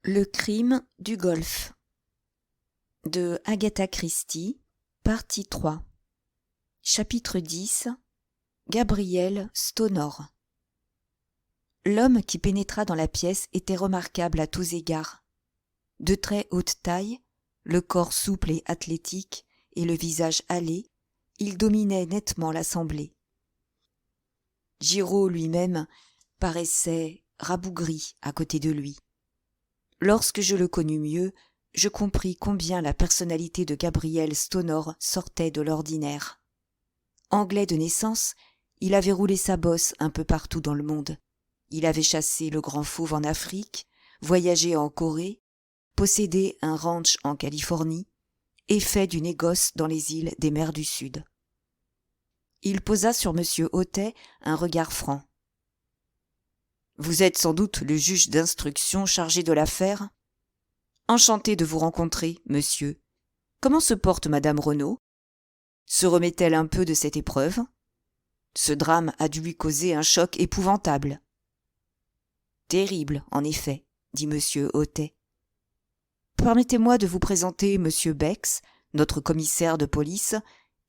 Le crime du golfe de Agatha Christie, partie 3. Chapitre 10. Gabriel Stonor. L'homme qui pénétra dans la pièce était remarquable à tous égards. De très haute taille, le corps souple et athlétique, et le visage hâlé, il dominait nettement l'assemblée. Giraud lui-même paraissait rabougri à côté de lui. Lorsque je le connus mieux, je compris combien la personnalité de Gabriel Stonor sortait de l'ordinaire. Anglais de naissance, il avait roulé sa bosse un peu partout dans le monde. Il avait chassé le grand fauve en Afrique, voyagé en Corée, possédé un ranch en Californie et fait du négoce dans les îles des mers du Sud. Il posa sur M. Hautet un regard franc. « Vous êtes sans doute le juge d'instruction chargé de l'affaire ? Enchanté de vous rencontrer, monsieur. Comment se porte madame Renaud ? Se remet-elle un peu de cette épreuve ? Ce drame a dû lui causer un choc épouvantable. » « Terrible, en effet, dit M. Hautet. Permettez-moi de vous présenter M. Bex, notre commissaire de police,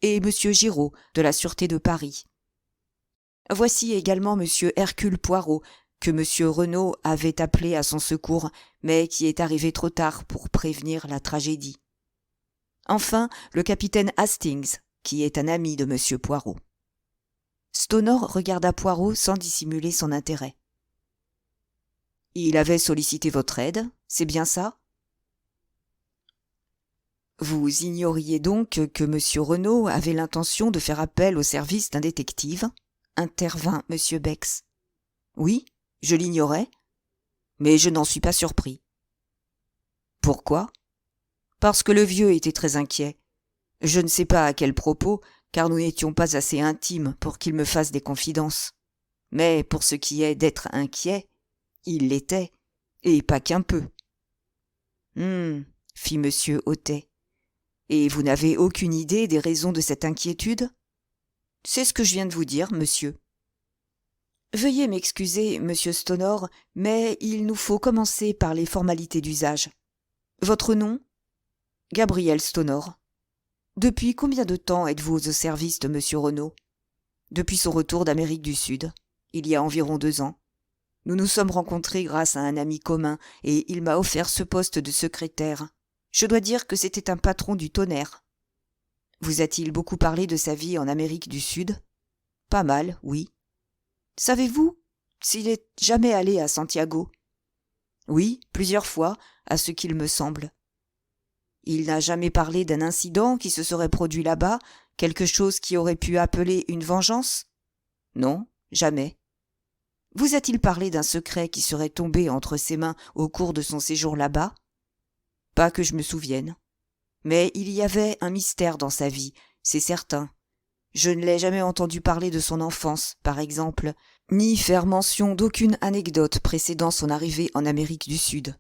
et M. Giraud, de la Sûreté de Paris. Voici également M. Hercule Poirot, que M. Renaud avait appelé à son secours, mais qui est arrivé trop tard pour prévenir la tragédie. Enfin, le capitaine Hastings, qui est un ami de M. Poirot. » Stonor regarda Poirot sans dissimuler son intérêt. « Il avait sollicité votre aide, c'est bien ça ? Vous ignoriez donc que M. Renaud avait l'intention de faire appel au service d'un détective ? Intervint M. Bex. Oui, je l'ignorais, mais je n'en suis pas surpris. Pourquoi ? Parce que le vieux était très inquiet. Je ne sais pas à quel propos, car nous n'étions pas assez intimes pour qu'il me fasse des confidences. Mais pour ce qui est d'être inquiet, il l'était, et pas qu'un peu. Fit M. Hautet. Et vous n'avez aucune idée des raisons de cette inquiétude ? C'est ce que je viens de vous dire, monsieur. Veuillez m'excuser, monsieur Stonor, mais il nous faut commencer par les formalités d'usage. Votre nom ? Gabriel Stonor. Depuis combien de temps êtes-vous au service de monsieur Renaud ? Depuis son retour d'Amérique du Sud, il y a environ 2 ans. Nous nous sommes rencontrés grâce à un ami commun, et il m'a offert ce poste de secrétaire. Je dois dire que c'était un patron du tonnerre. Vous a-t-il beaucoup parlé de sa vie en Amérique du Sud ? Pas mal, oui. Savez-vous s'il est jamais allé à Santiago ? Oui, plusieurs fois, à ce qu'il me semble. Il n'a jamais parlé d'un incident qui se serait produit là-bas, quelque chose qui aurait pu appeler une vengeance ? Non, jamais. Vous a-t-il parlé d'un secret qui serait tombé entre ses mains au cours de son séjour là-bas ? Pas que je me souvienne. Mais il y avait un mystère dans sa vie, c'est certain. Je ne l'ai jamais entendu parler de son enfance, par exemple, ni faire mention d'aucune anecdote précédant son arrivée en Amérique du Sud.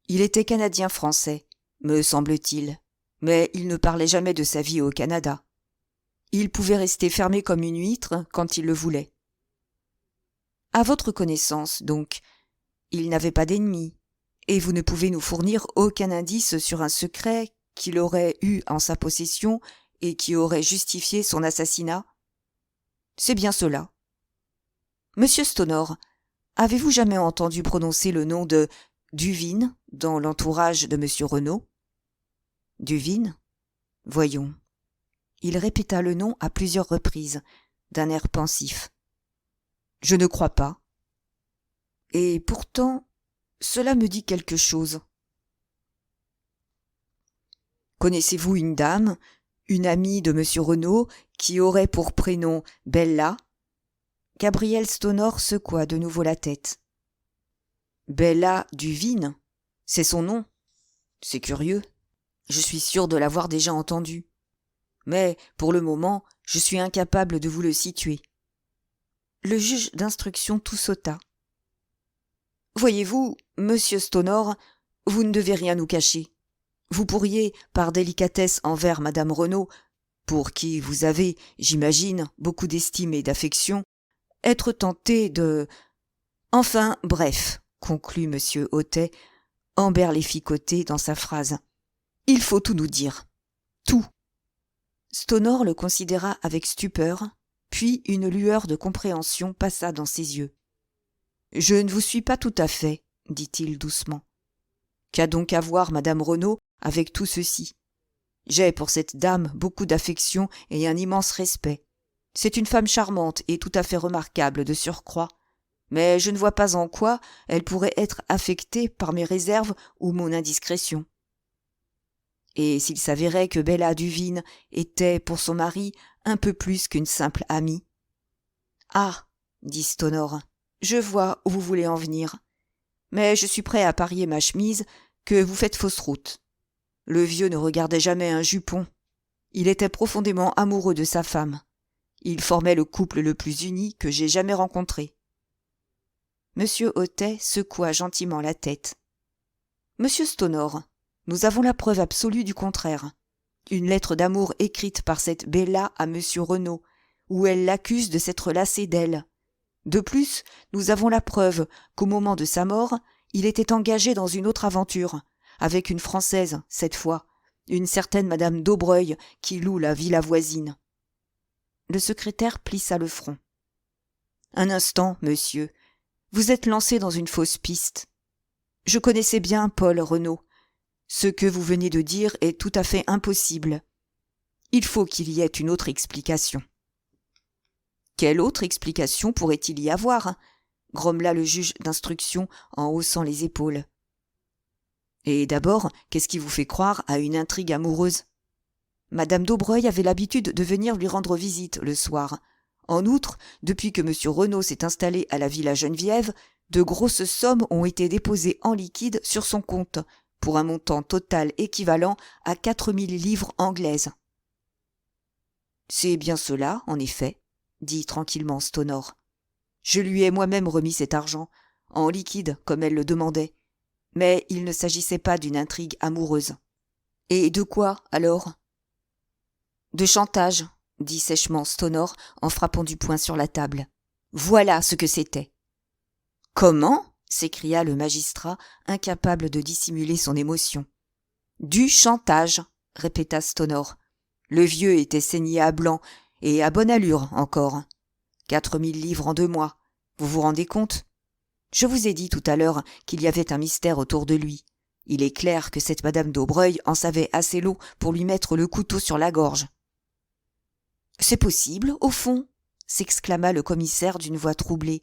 Il était canadien-français, me semble-t-il, mais il ne parlait jamais de sa vie au Canada. Il pouvait rester fermé comme une huître quand il le voulait. À votre connaissance, donc, il n'avait pas d'ennemis, et vous ne pouvez nous fournir aucun indice sur un secret qu'il aurait eu en sa possession et qui aurait justifié son assassinat ? C'est bien cela. Monsieur Stonor, avez-vous jamais entendu prononcer le nom de Duvine dans l'entourage de monsieur Renaud ? Duvine ? Voyons. Il répéta le nom à plusieurs reprises, d'un air pensif. Je ne crois pas. Et pourtant, cela me dit quelque chose. Connaissez-vous une dame, une amie de monsieur Renaud, qui aurait pour prénom Bella ? Gabriel Stonor secoua de nouveau la tête. Bella Duvine, c'est son nom. C'est curieux. Je suis sûr de l'avoir déjà entendu. Mais, pour le moment, je suis incapable de vous le situer. Le juge d'instruction tout sauta. Voyez-vous, monsieur Stonor, vous ne devez rien nous cacher. Vous pourriez, par délicatesse envers madame Renaud, pour qui vous avez, j'imagine, beaucoup d'estime et d'affection, être tenté de... Enfin, bref, conclut M. Hautet, Ambert les fit côté dans sa phrase. « Il faut tout nous dire. Tout. » Stonor le considéra avec stupeur, puis une lueur de compréhension passa dans ses yeux. « Je ne vous suis pas tout à fait, » dit-il doucement. « Qu'a donc à voir madame Renaud avec tout ceci ? J'ai pour cette dame beaucoup d'affection et un immense respect. C'est une femme charmante et tout à fait remarquable de surcroît, mais je ne vois pas en quoi elle pourrait être affectée par mes réserves ou mon indiscrétion. Et s'il s'avérait que Bella Duvine était pour son mari un peu plus qu'une simple amie ? Ah, dit Stonor, je vois où vous voulez en venir, mais je suis prêt à parier ma chemise que vous faites fausse route. Le vieux ne regardait jamais un jupon. Il était profondément amoureux de sa femme. Il formait le couple le plus uni que j'ai jamais rencontré. Monsieur Hautet secoua gentiment la tête. Monsieur Stonor, nous avons la preuve absolue du contraire. Une lettre d'amour écrite par cette Bella à monsieur Renaud, où elle l'accuse de s'être lassé d'elle. De plus, nous avons la preuve qu'au moment de sa mort, il était engagé dans une autre aventure, avec une Française, cette fois, une certaine madame Daubreuil qui loue la villa voisine. Le secrétaire plissa le front. Un instant, monsieur, vous êtes lancé dans une fausse piste. Je connaissais bien Paul Renaud. Ce que vous venez de dire est tout à fait impossible. Il faut qu'il y ait une autre explication. Quelle autre explication pourrait-il y avoir ? Grommela le juge d'instruction en haussant les épaules. Et d'abord, qu'est-ce qui vous fait croire à une intrigue amoureuse ? Madame Daubreuil avait l'habitude de venir lui rendre visite le soir. En outre, depuis que monsieur Renaud s'est installé à la Villa Geneviève, de grosses sommes ont été déposées en liquide sur son compte, pour un montant total équivalent à 4000 livres anglaises. C'est bien cela, en effet, dit tranquillement Stonor. Je lui ai moi-même remis cet argent, en liquide comme elle le demandait, mais il ne s'agissait pas d'une intrigue amoureuse. Et de quoi, alors ? De chantage, dit sèchement Stonor en frappant du poing sur la table. Voilà ce que c'était. Comment ? S'écria le magistrat, incapable de dissimuler son émotion. Du chantage, répéta Stonor. Le vieux était saigné à blanc, et à bonne allure encore. 4000 livres en 2 mois, vous vous rendez compte ? Je vous ai dit tout à l'heure qu'il y avait un mystère autour de lui. Il est clair que cette madame Daubreuil en savait assez long pour lui mettre le couteau sur la gorge. C'est possible, au fond, s'exclama le commissaire d'une voix troublée.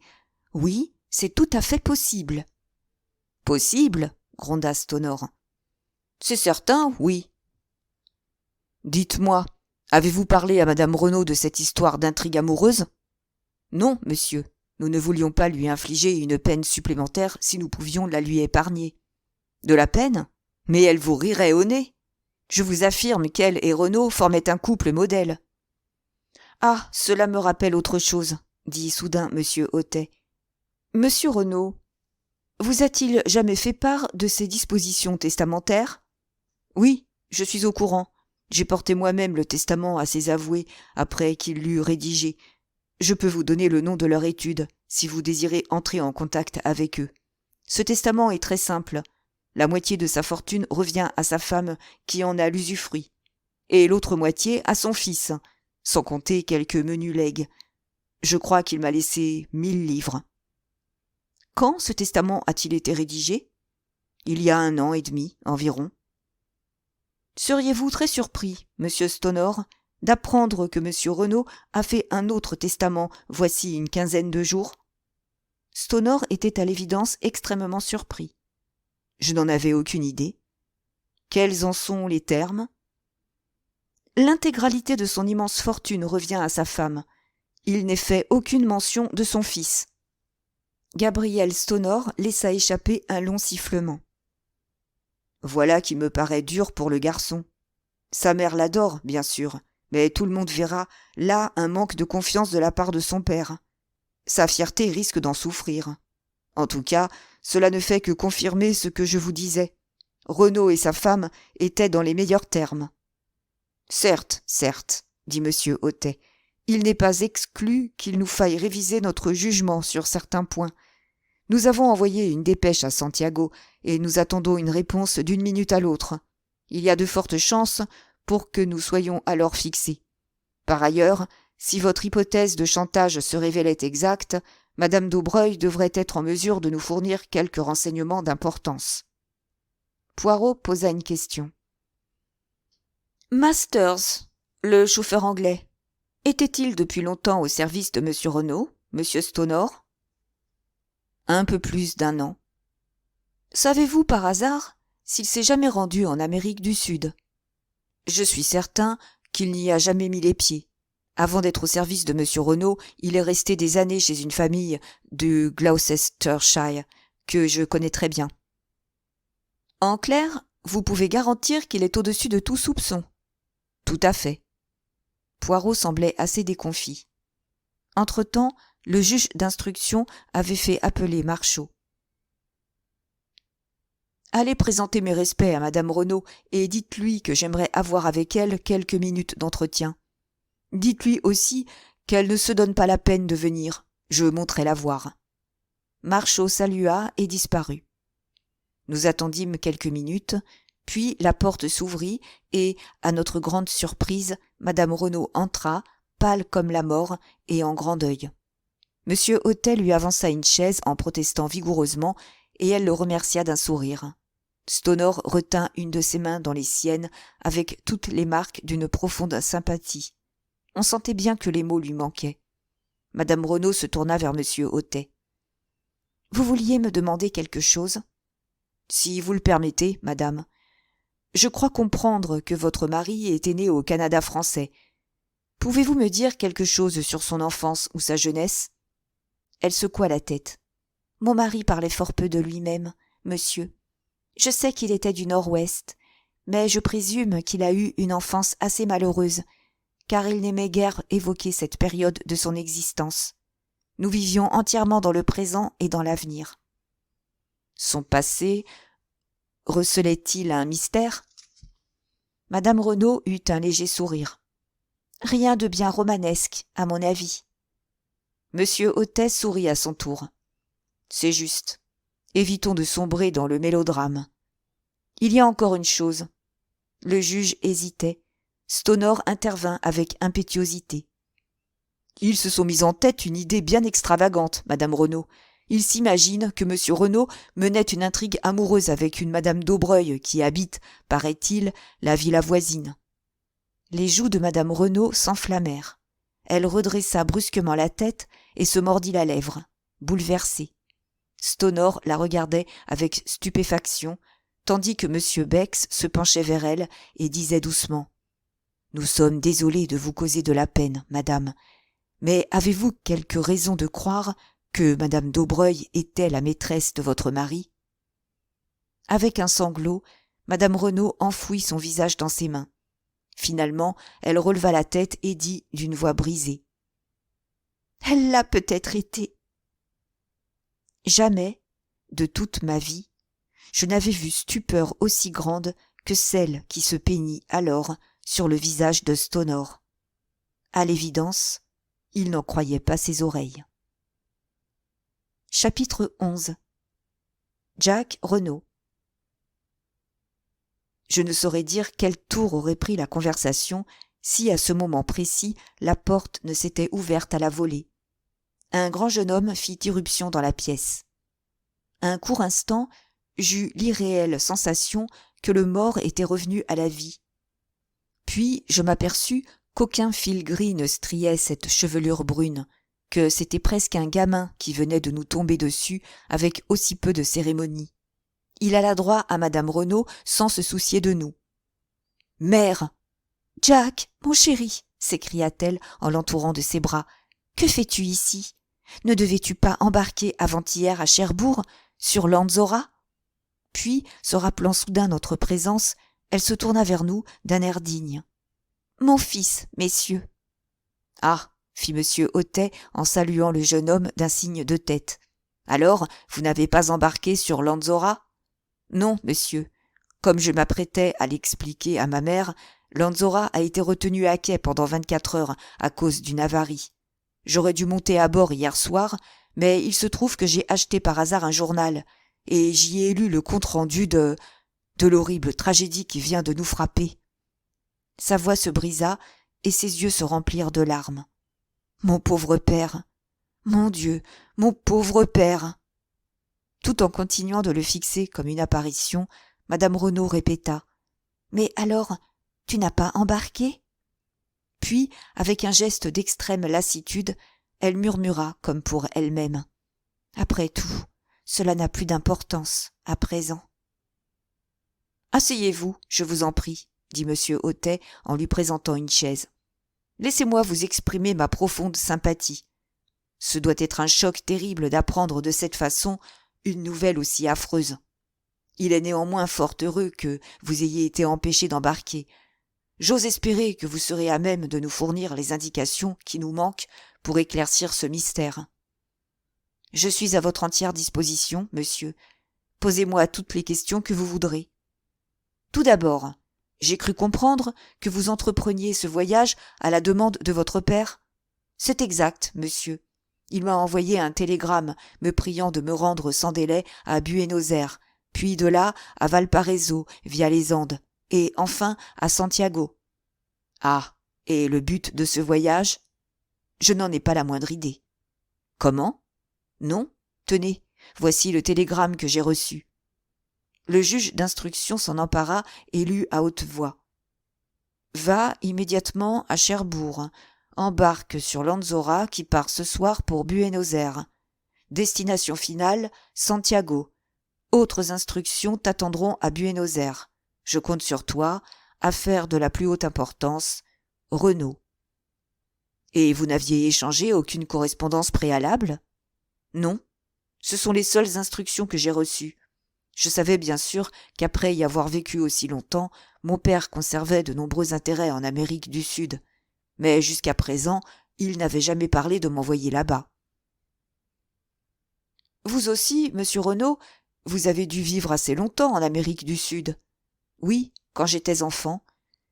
Oui, c'est tout à fait possible. Possible, gronda Stonor. C'est certain, oui. Dites-moi, avez-vous parlé à madame Renaud de cette histoire d'intrigue amoureuse ? Non, monsieur, nous ne voulions pas lui infliger une peine supplémentaire si nous pouvions la lui épargner. De la peine ? Mais elle vous rirait au nez. Je vous affirme qu'elle et Renaud formaient un couple modèle. Ah, cela me rappelle autre chose, dit soudain monsieur Hautet. Monsieur Renaud, vous a-t-il jamais fait part de ses dispositions testamentaires ? Oui, je suis au courant. J'ai porté moi-même le testament à ses avoués après qu'il l'eut rédigé. Je peux vous donner le nom de leur étude, si vous désirez entrer en contact avec eux. Ce testament est très simple. La moitié de sa fortune revient à sa femme qui en a l'usufruit, et l'autre moitié à son fils, sans compter quelques menus legs. Je crois qu'il m'a laissé 1000 livres. Quand ce testament a-t-il été rédigé ? Il y a 1 an et demi, environ. Seriez-vous très surpris, monsieur Stonor, d'apprendre que monsieur Renaud a fait un autre testament voici une quinzaine de jours ? Stonor était à l'évidence extrêmement surpris. Je n'en avais aucune idée. Quels en sont les termes ? L'intégralité de son immense fortune revient à sa femme. Il n'est fait aucune mention de son fils. Gabriel Stonor laissa échapper un long sifflement. Voilà qui me paraît dur pour le garçon. Sa mère l'adore, bien sûr, mais tout le monde verra là un manque de confiance de la part de son père. Sa fierté risque d'en souffrir. En tout cas, cela ne fait que confirmer ce que je vous disais. Renaud et sa femme étaient dans les meilleurs termes. Certes, certes, dit monsieur Hautet, il n'est pas exclu qu'il nous faille réviser notre jugement sur certains points. Nous avons envoyé une dépêche à Santiago et nous attendons une réponse d'une minute à l'autre. Il y a de fortes chances pour que nous soyons alors fixés. Par ailleurs, si votre hypothèse de chantage se révélait exacte, Madame Daubreuil devrait être en mesure de nous fournir quelques renseignements d'importance. Poirot posa une question. Masters, le chauffeur anglais, était-il depuis longtemps au service de M. Renaud, M. Stonor ? Un peu plus d'1 an. Savez-vous par hasard s'il s'est jamais rendu en Amérique du Sud ? Je suis certain qu'il n'y a jamais mis les pieds. Avant d'être au service de M. Renaud, il est resté des années chez une famille de Gloucestershire, que je connais très bien. En clair, vous pouvez garantir qu'il est au-dessus de tout soupçon. Tout à fait. Poirot semblait assez déconfit. Entre-temps, le juge d'instruction avait fait appeler Marchot. Allez présenter mes respects à Madame Renaud et dites-lui que j'aimerais avoir avec elle quelques minutes d'entretien. Dites-lui aussi qu'elle ne se donne pas la peine de venir. Je monterai la voir. Marchot salua et disparut. Nous attendîmes quelques minutes, puis la porte s'ouvrit et, à notre grande surprise, Madame Renaud entra, pâle comme la mort et en grand deuil. Monsieur Hautet lui avança une chaise en protestant vigoureusement et elle le remercia d'un sourire. Stonor retint une de ses mains dans les siennes avec toutes les marques d'une profonde sympathie. On sentait bien que les mots lui manquaient. Madame Renaud se tourna vers monsieur Hautet. « Vous vouliez me demander quelque chose ? » ?»« Si vous le permettez, madame. Je crois comprendre que votre mari était né au Canada français. Pouvez-vous me dire quelque chose sur son enfance ou sa jeunesse ? » Elle secoua la tête. « Mon mari parlait fort peu de lui-même, monsieur. Je sais qu'il était du Nord-Ouest, mais je présume qu'il a eu une enfance assez malheureuse, car il n'aimait guère évoquer cette période de son existence. Nous vivions entièrement dans le présent et dans l'avenir. Son passé recelait-il un mystère ? Madame Renaud eut un léger sourire. Rien de bien romanesque, à mon avis. Monsieur Hautet sourit à son tour. C'est juste. Évitons de sombrer dans le mélodrame. Il y a encore une chose. Le juge hésitait. Stonor intervint avec impétuosité. Ils se sont mis en tête une idée bien extravagante, Madame Renaud. Ils s'imaginent que Monsieur Renaud menait une intrigue amoureuse avec une Madame Daubreuil qui habite, paraît-il, la villa voisine. Les joues de Madame Renaud s'enflammèrent. Elle redressa brusquement la tête et se mordit la lèvre, bouleversée. Stonor la regardait avec stupéfaction, tandis que M. Bex se penchait vers elle et disait doucement « Nous sommes désolés de vous causer de la peine, madame, mais avez-vous quelque raison de croire que Madame Daubreuil était la maîtresse de votre mari ?» Avec un sanglot, Madame Renaud enfouit son visage dans ses mains. Finalement, elle releva la tête et dit d'une voix brisée « Elle l'a peut-être été. » Jamais, de toute ma vie, je n'avais vu stupeur aussi grande que celle qui se peignit alors sur le visage de Stonor. À l'évidence, il n'en croyait pas ses oreilles. Chapitre 11. Jack Renaud. Je ne saurais dire quel tour aurait pris la conversation si, à ce moment précis, la porte ne s'était ouverte à la volée. Un grand jeune homme fit irruption dans la pièce. Un court instant, j'eus l'irréelle sensation que le mort était revenu à la vie. Puis je m'aperçus qu'aucun fil gris ne striait cette chevelure brune, que c'était presque un gamin qui venait de nous tomber dessus avec aussi peu de cérémonie. Il alla droit à Madame Renaud sans se soucier de nous. « Mère !»« Jack, mon chéri !» s'écria-t-elle en l'entourant de ses bras. « Que fais-tu ici ? Ne devais-tu pas embarquer avant-hier à Cherbourg, sur l'Anzora ?» Puis, se rappelant soudain notre présence, elle se tourna vers nous d'un air digne. « Mon fils, messieurs !»« Ah !» fit monsieur Hautet en saluant le jeune homme d'un signe de tête. « Alors, vous n'avez pas embarqué sur l'Anzora ?»« Non, monsieur. Comme je m'apprêtais à l'expliquer à ma mère, l'Anzora a été retenue à quai pendant 24 heures à cause d'une avarie. J'aurais dû monter à bord hier soir, mais il se trouve que j'ai acheté par hasard un journal, et j'y ai lu le compte-rendu de l'horrible tragédie qui vient de nous frapper. » Sa voix se brisa, et ses yeux se remplirent de larmes. « Mon pauvre père! Mon Dieu, mon pauvre père !» Tout en continuant de le fixer comme une apparition, madame Renaud répéta: « Mais alors, tu n'as pas embarqué ?» Puis, avec un geste d'extrême lassitude, elle murmura comme pour elle-même: « Après tout, cela n'a plus d'importance à présent. »« Asseyez-vous, je vous en prie, » dit M. Hautet en lui présentant une chaise. « Laissez-moi vous exprimer ma profonde sympathie. Ce doit être un choc terrible d'apprendre de cette façon une nouvelle aussi affreuse. Il est néanmoins fort heureux que vous ayez été empêché d'embarquer. J'ose espérer que vous serez à même de nous fournir les indications qui nous manquent pour éclaircir ce mystère. »« Je suis à votre entière disposition, monsieur. Posez-moi toutes les questions que vous voudrez. Tout d'abord, j'ai cru comprendre que vous entrepreniez ce voyage à la demande de votre père. C'est exact, monsieur. Il m'a envoyé un télégramme me priant de me rendre sans délai à Buenos Aires, puis de là à Valparaiso via les Andes, et enfin à Santiago. »« Ah, et le but de ce voyage ? » ?»« Je n'en ai pas la moindre idée. »« Comment ? Non ? Tenez, voici le télégramme que j'ai reçu. » Le juge d'instruction s'en empara et lut à haute voix. « Va immédiatement à Cherbourg. Embarque sur l'Anzora qui part ce soir pour Buenos Aires. Destination finale, Santiago. Autres instructions t'attendront à Buenos Aires. Je compte sur toi. Affaire de la plus haute importance. Renaud. » « Et vous n'aviez échangé aucune correspondance préalable ? » ?»« Non. Ce sont les seules instructions que j'ai reçues. Je savais bien sûr qu'après y avoir vécu aussi longtemps, mon père conservait de nombreux intérêts en Amérique du Sud. Mais jusqu'à présent, il n'avait jamais parlé de m'envoyer là-bas. »« Vous aussi, monsieur Renaud, vous avez dû vivre assez longtemps en Amérique du Sud. »« Oui, quand j'étais enfant.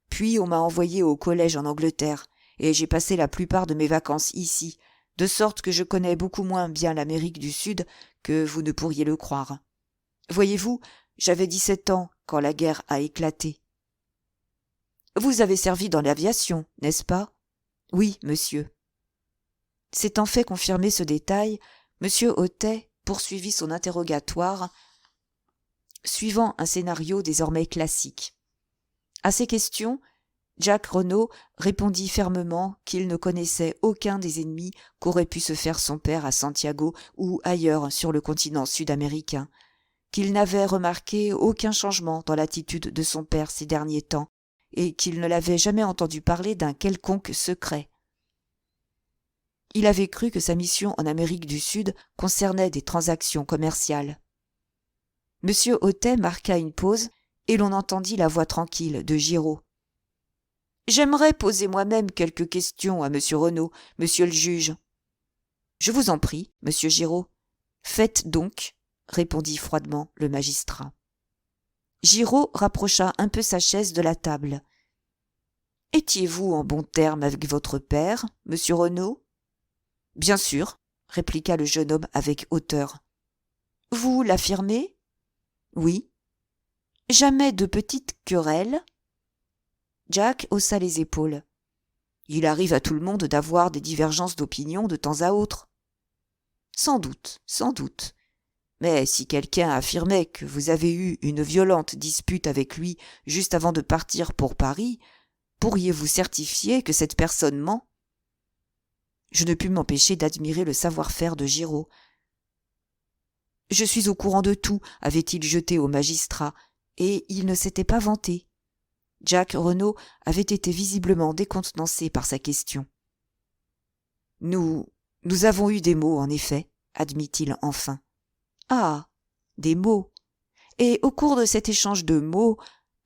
Puis on m'a envoyé au collège en Angleterre, et j'ai passé la plupart de mes vacances ici, de sorte que je connais beaucoup moins bien l'Amérique du Sud que vous ne pourriez le croire. Voyez-vous, j'avais 17 ans quand la guerre a éclaté. »« Vous avez servi dans l'aviation, n'est-ce pas ? » ?»« Oui, monsieur. » S'étant fait confirmer ce détail, M. Hautet poursuivit son interrogatoire, suivant un scénario désormais classique. À ces questions, Jack Renaud répondit fermement qu'il ne connaissait aucun des ennemis qu'aurait pu se faire son père à Santiago ou ailleurs sur le continent sud-américain, qu'il n'avait remarqué aucun changement dans l'attitude de son père ces derniers temps, et qu'il ne l'avait jamais entendu parler d'un quelconque secret. Il avait cru que sa mission en Amérique du Sud concernait des transactions commerciales. M. Hautet marqua une pause, et l'on entendit la voix tranquille de Giraud. « J'aimerais poser moi-même quelques questions à M. Renaud, monsieur le juge. »« Je vous en prie, monsieur Giraud. »« Faites donc, » répondit froidement le magistrat. Giraud rapprocha un peu sa chaise de la table. « Étiez-vous en bons termes avec votre père, monsieur Renaud ? » ?»« Bien sûr, » répliqua le jeune homme avec hauteur. « Vous l'affirmez ? » ?»« Oui. »« Jamais de petites querelles ? » Jack haussa les épaules. « Il arrive à tout le monde d'avoir des divergences d'opinion de temps à autre. »« Sans doute, sans doute. Mais si quelqu'un affirmait que vous avez eu une violente dispute avec lui juste avant de partir pour Paris, pourriez-vous certifier que cette personne ment ? » Je ne pus m'empêcher d'admirer le savoir-faire de Giraud. « Je suis au courant de tout, » avait-il jeté au magistrat, et il ne s'était pas vanté. Jack Renaud avait été visiblement décontenancé par sa question. « Nous avons eu des mots, en effet, » admit-il enfin. « Ah, des mots. Et au cours de cet échange de mots,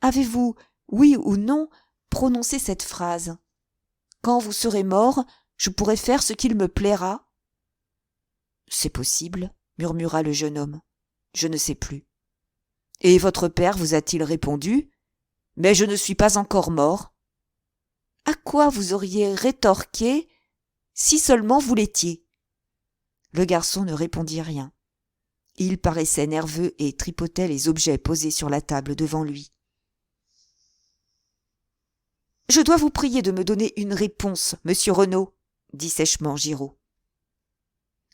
avez-vous, oui ou non, prononcé cette phrase ? Quand vous serez mort, je pourrai faire ce qu'il me plaira ? » « C'est possible, » murmura le jeune homme. « Je ne sais plus. »« Et votre père vous a-t-il répondu ? Mais je ne suis pas encore mort. » À quoi vous auriez rétorqué « si seulement vous l'étiez » Le garçon ne répondit rien. Il paraissait nerveux et tripotait les objets posés sur la table devant lui. « Je dois vous prier de me donner une réponse, monsieur Renaud, dit sèchement Giraud.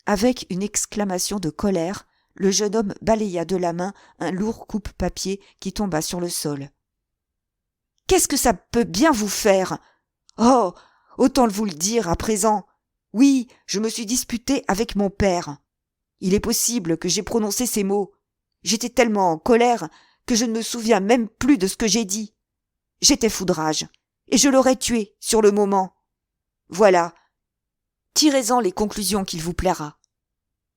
Avec une exclamation de colère, le jeune homme balaya de la main un lourd coupe-papier qui tomba sur le sol. « Qu'est-ce que ça peut bien vous faire ? Oh, autant vous le dire à présent. Oui, je me suis disputé avec mon père. Il est possible que j'ai prononcé ces mots. J'étais tellement en colère que je ne me souviens même plus de ce que j'ai dit. J'étais foudrage, et je l'aurais tué sur le moment. Voilà. Tirez-en les conclusions qu'il vous plaira. »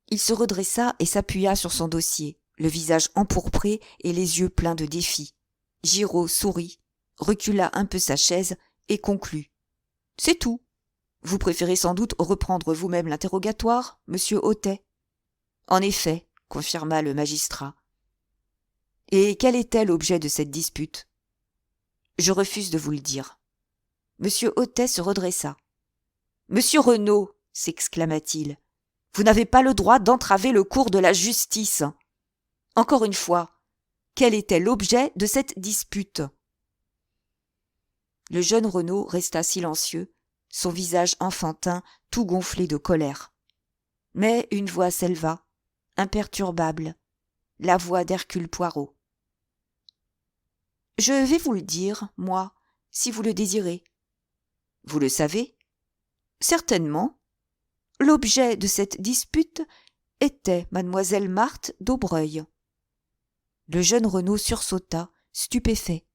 Il se redressa et s'appuya sur son dossier, le visage empourpré et les yeux pleins de défi. Giraud sourit, recula un peu sa chaise et conclut. « C'est tout. Vous préférez sans doute reprendre vous-même l'interrogatoire, monsieur Hautet. »« En effet, » confirma le magistrat. « Et quel était l'objet de cette dispute ? » ?»« Je refuse de vous le dire. » Monsieur Hautet se redressa. « Monsieur Renaud !» s'exclama-t-il. « Vous n'avez pas le droit d'entraver le cours de la justice. Encore une fois, quel était l'objet de cette dispute ? » Le jeune Renaud resta silencieux, son visage enfantin tout gonflé de colère. Mais une voix s'éleva, imperturbable, la voix d'Hercule Poirot. « Je vais vous le dire, moi, si vous le désirez. »« Vous le savez ? » ?»« Certainement. L'objet de cette dispute était mademoiselle Marthe d'Aubreuil. » Le jeune Renaud sursauta, stupéfait.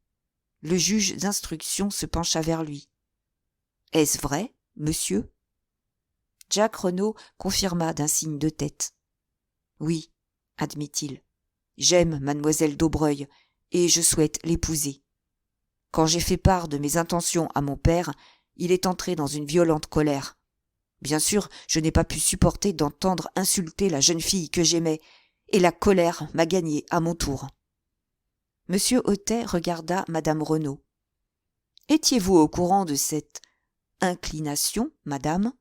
Le juge d'instruction se pencha vers lui. « Est-ce vrai, monsieur ?» Jacques Renaud confirma d'un signe de tête. « Oui, » admit-il, « j'aime mademoiselle d'Aubreuil et je souhaite l'épouser. Quand j'ai fait part de mes intentions à mon père, il est entré dans une violente colère. Bien sûr, je n'ai pas pu supporter d'entendre insulter la jeune fille que j'aimais, et la colère m'a gagné à mon tour. » Monsieur Hautet regarda madame Renaud. « Étiez-vous au courant de cette inclination, madame ? »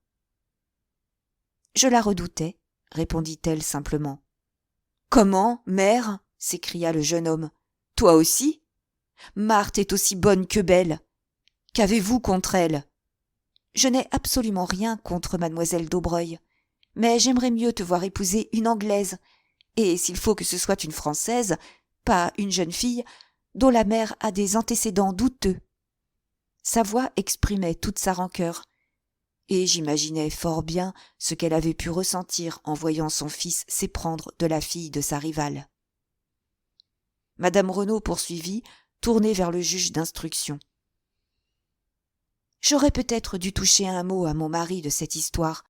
« Je la redoutais, » répondit-elle simplement. « Comment, mère ?» s'écria le jeune homme. « Toi aussi ? Marthe est aussi bonne que belle. Qu'avez-vous contre elle ? » « Je n'ai absolument rien contre mademoiselle d'Aubreuil, mais j'aimerais mieux te voir épouser une Anglaise, et s'il faut que ce soit une Française, pas une jeune fille dont la mère a des antécédents douteux. » Sa voix exprimait toute sa rancœur, et j'imaginais fort bien ce qu'elle avait pu ressentir en voyant son fils s'éprendre de la fille de sa rivale. Madame Renaud poursuivit, tournée vers le juge d'instruction. « J'aurais peut-être dû toucher un mot à mon mari de cette histoire,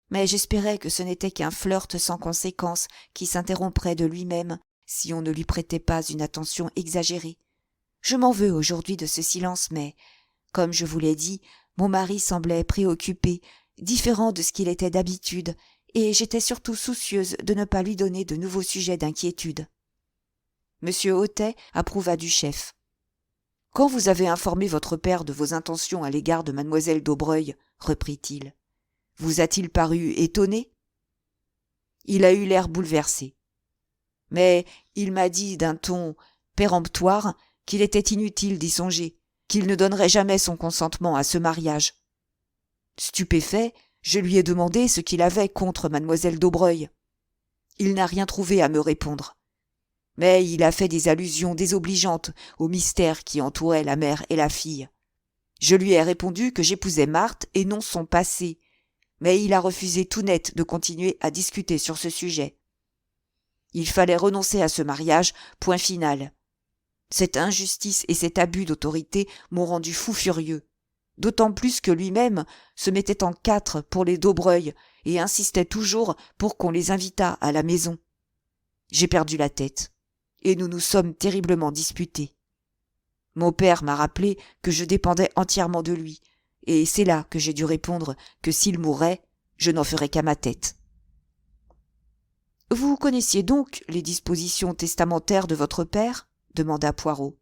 mais j'espérais que ce n'était qu'un flirt sans conséquence qui s'interromprait de lui-même si on ne lui prêtait pas une attention exagérée. Je m'en veux aujourd'hui de ce silence, mais, comme je vous l'ai dit, mon mari semblait préoccupé, différent de ce qu'il était d'habitude, et j'étais surtout soucieuse de ne pas lui donner de nouveaux sujets d'inquiétude. » Monsieur Hautet approuva du chef. « Quand vous avez informé votre père de vos intentions à l'égard de mademoiselle d'Aubreuil, reprit-il, vous a-t-il paru étonné ? » Il a eu l'air bouleversé. Mais il m'a dit d'un ton péremptoire qu'il était inutile d'y songer, qu'il ne donnerait jamais son consentement à ce mariage. Stupéfait, je lui ai demandé ce qu'il avait contre mademoiselle d'Aubreuil. Il n'a rien trouvé à me répondre. Mais il a fait des allusions désobligeantes au mystère qui entourait la mère et la fille. Je lui ai répondu que j'épousais Marthe et non son passé, mais il a refusé tout net de continuer à discuter sur ce sujet. Il fallait renoncer à ce mariage, point final. Cette injustice et cet abus d'autorité m'ont rendu fou furieux, d'autant plus que lui-même se mettait en quatre pour les d'Aubreuil et insistait toujours pour qu'on les invitât à la maison. J'ai perdu la tête, et nous nous sommes terriblement disputés. Mon père m'a rappelé que je dépendais entièrement de lui, et c'est là que j'ai dû répondre que s'il mourait, je n'en ferais qu'à ma tête. « Vous connaissiez donc les dispositions testamentaires de votre père ? » demanda Poirot.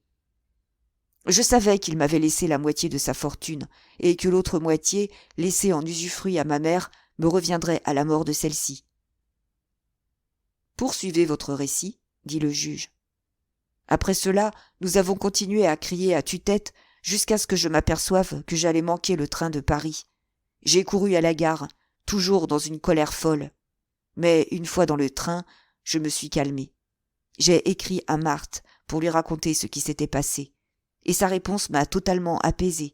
« Je savais qu'il m'avait laissé la moitié de sa fortune, et que l'autre moitié, laissée en usufruit à ma mère, me reviendrait à la mort de celle-ci. Poursuivez votre récit, dit le juge. Après cela, nous avons continué à crier à tue-tête jusqu'à ce que je m'aperçoive que j'allais manquer le train de Paris. J'ai couru à la gare, toujours dans une colère folle. Mais une fois dans le train, je me suis calmé. J'ai écrit à Marthe pour lui raconter ce qui s'était passé, et sa réponse m'a totalement apaisé.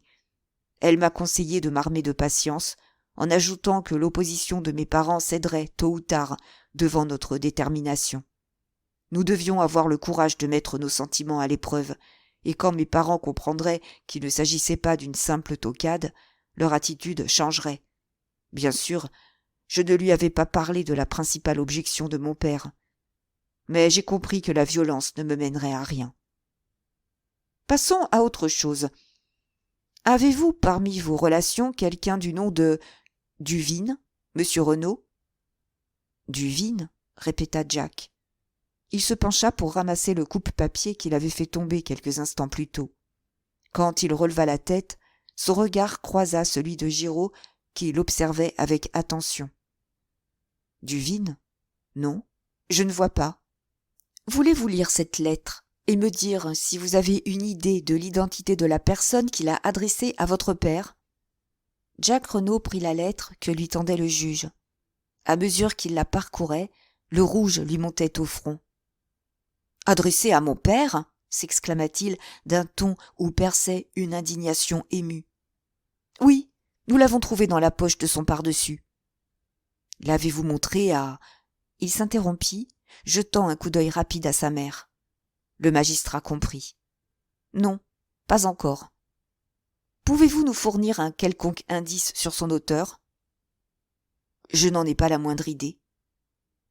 Elle m'a conseillé de m'armer de patience, en ajoutant que l'opposition de mes parents céderait tôt ou tard devant notre détermination. Nous devions avoir le courage de mettre nos sentiments à l'épreuve, et quand mes parents comprendraient qu'il ne s'agissait pas d'une simple toquade, leur attitude changerait. Bien sûr, je ne lui avais pas parlé de la principale objection de mon père. Mais j'ai compris que la violence ne me mènerait à rien. Passons à autre chose. Avez-vous parmi vos relations quelqu'un du nom de Duvine, monsieur Renaud ? Duvine, répéta Jack. Il se pencha pour ramasser le coupe-papier qu'il avait fait tomber quelques instants plus tôt. Quand il releva la tête, son regard croisa celui de Giraud qui l'observait avec attention. Duvine ? Non, je ne vois pas. Voulez-vous lire cette lettre et me dire si vous avez une idée de l'identité de la personne qui l'a adressée à votre père ? Jack Renaud prit la lettre que lui tendait le juge. À mesure qu'il la parcourait, le rouge lui montait au front. « Adressée à mon père ?» s'exclama-t-il d'un ton où perçait une indignation émue. « Oui, nous l'avons trouvée dans la poche de son pardessus. »« L'avez-vous montrée à... » Il s'interrompit, jetant un coup d'œil rapide à sa mère. Le magistrat comprit. « Non, pas encore. Pouvez-vous nous fournir un quelconque indice sur son auteur ? » « Je n'en ai pas la moindre idée. »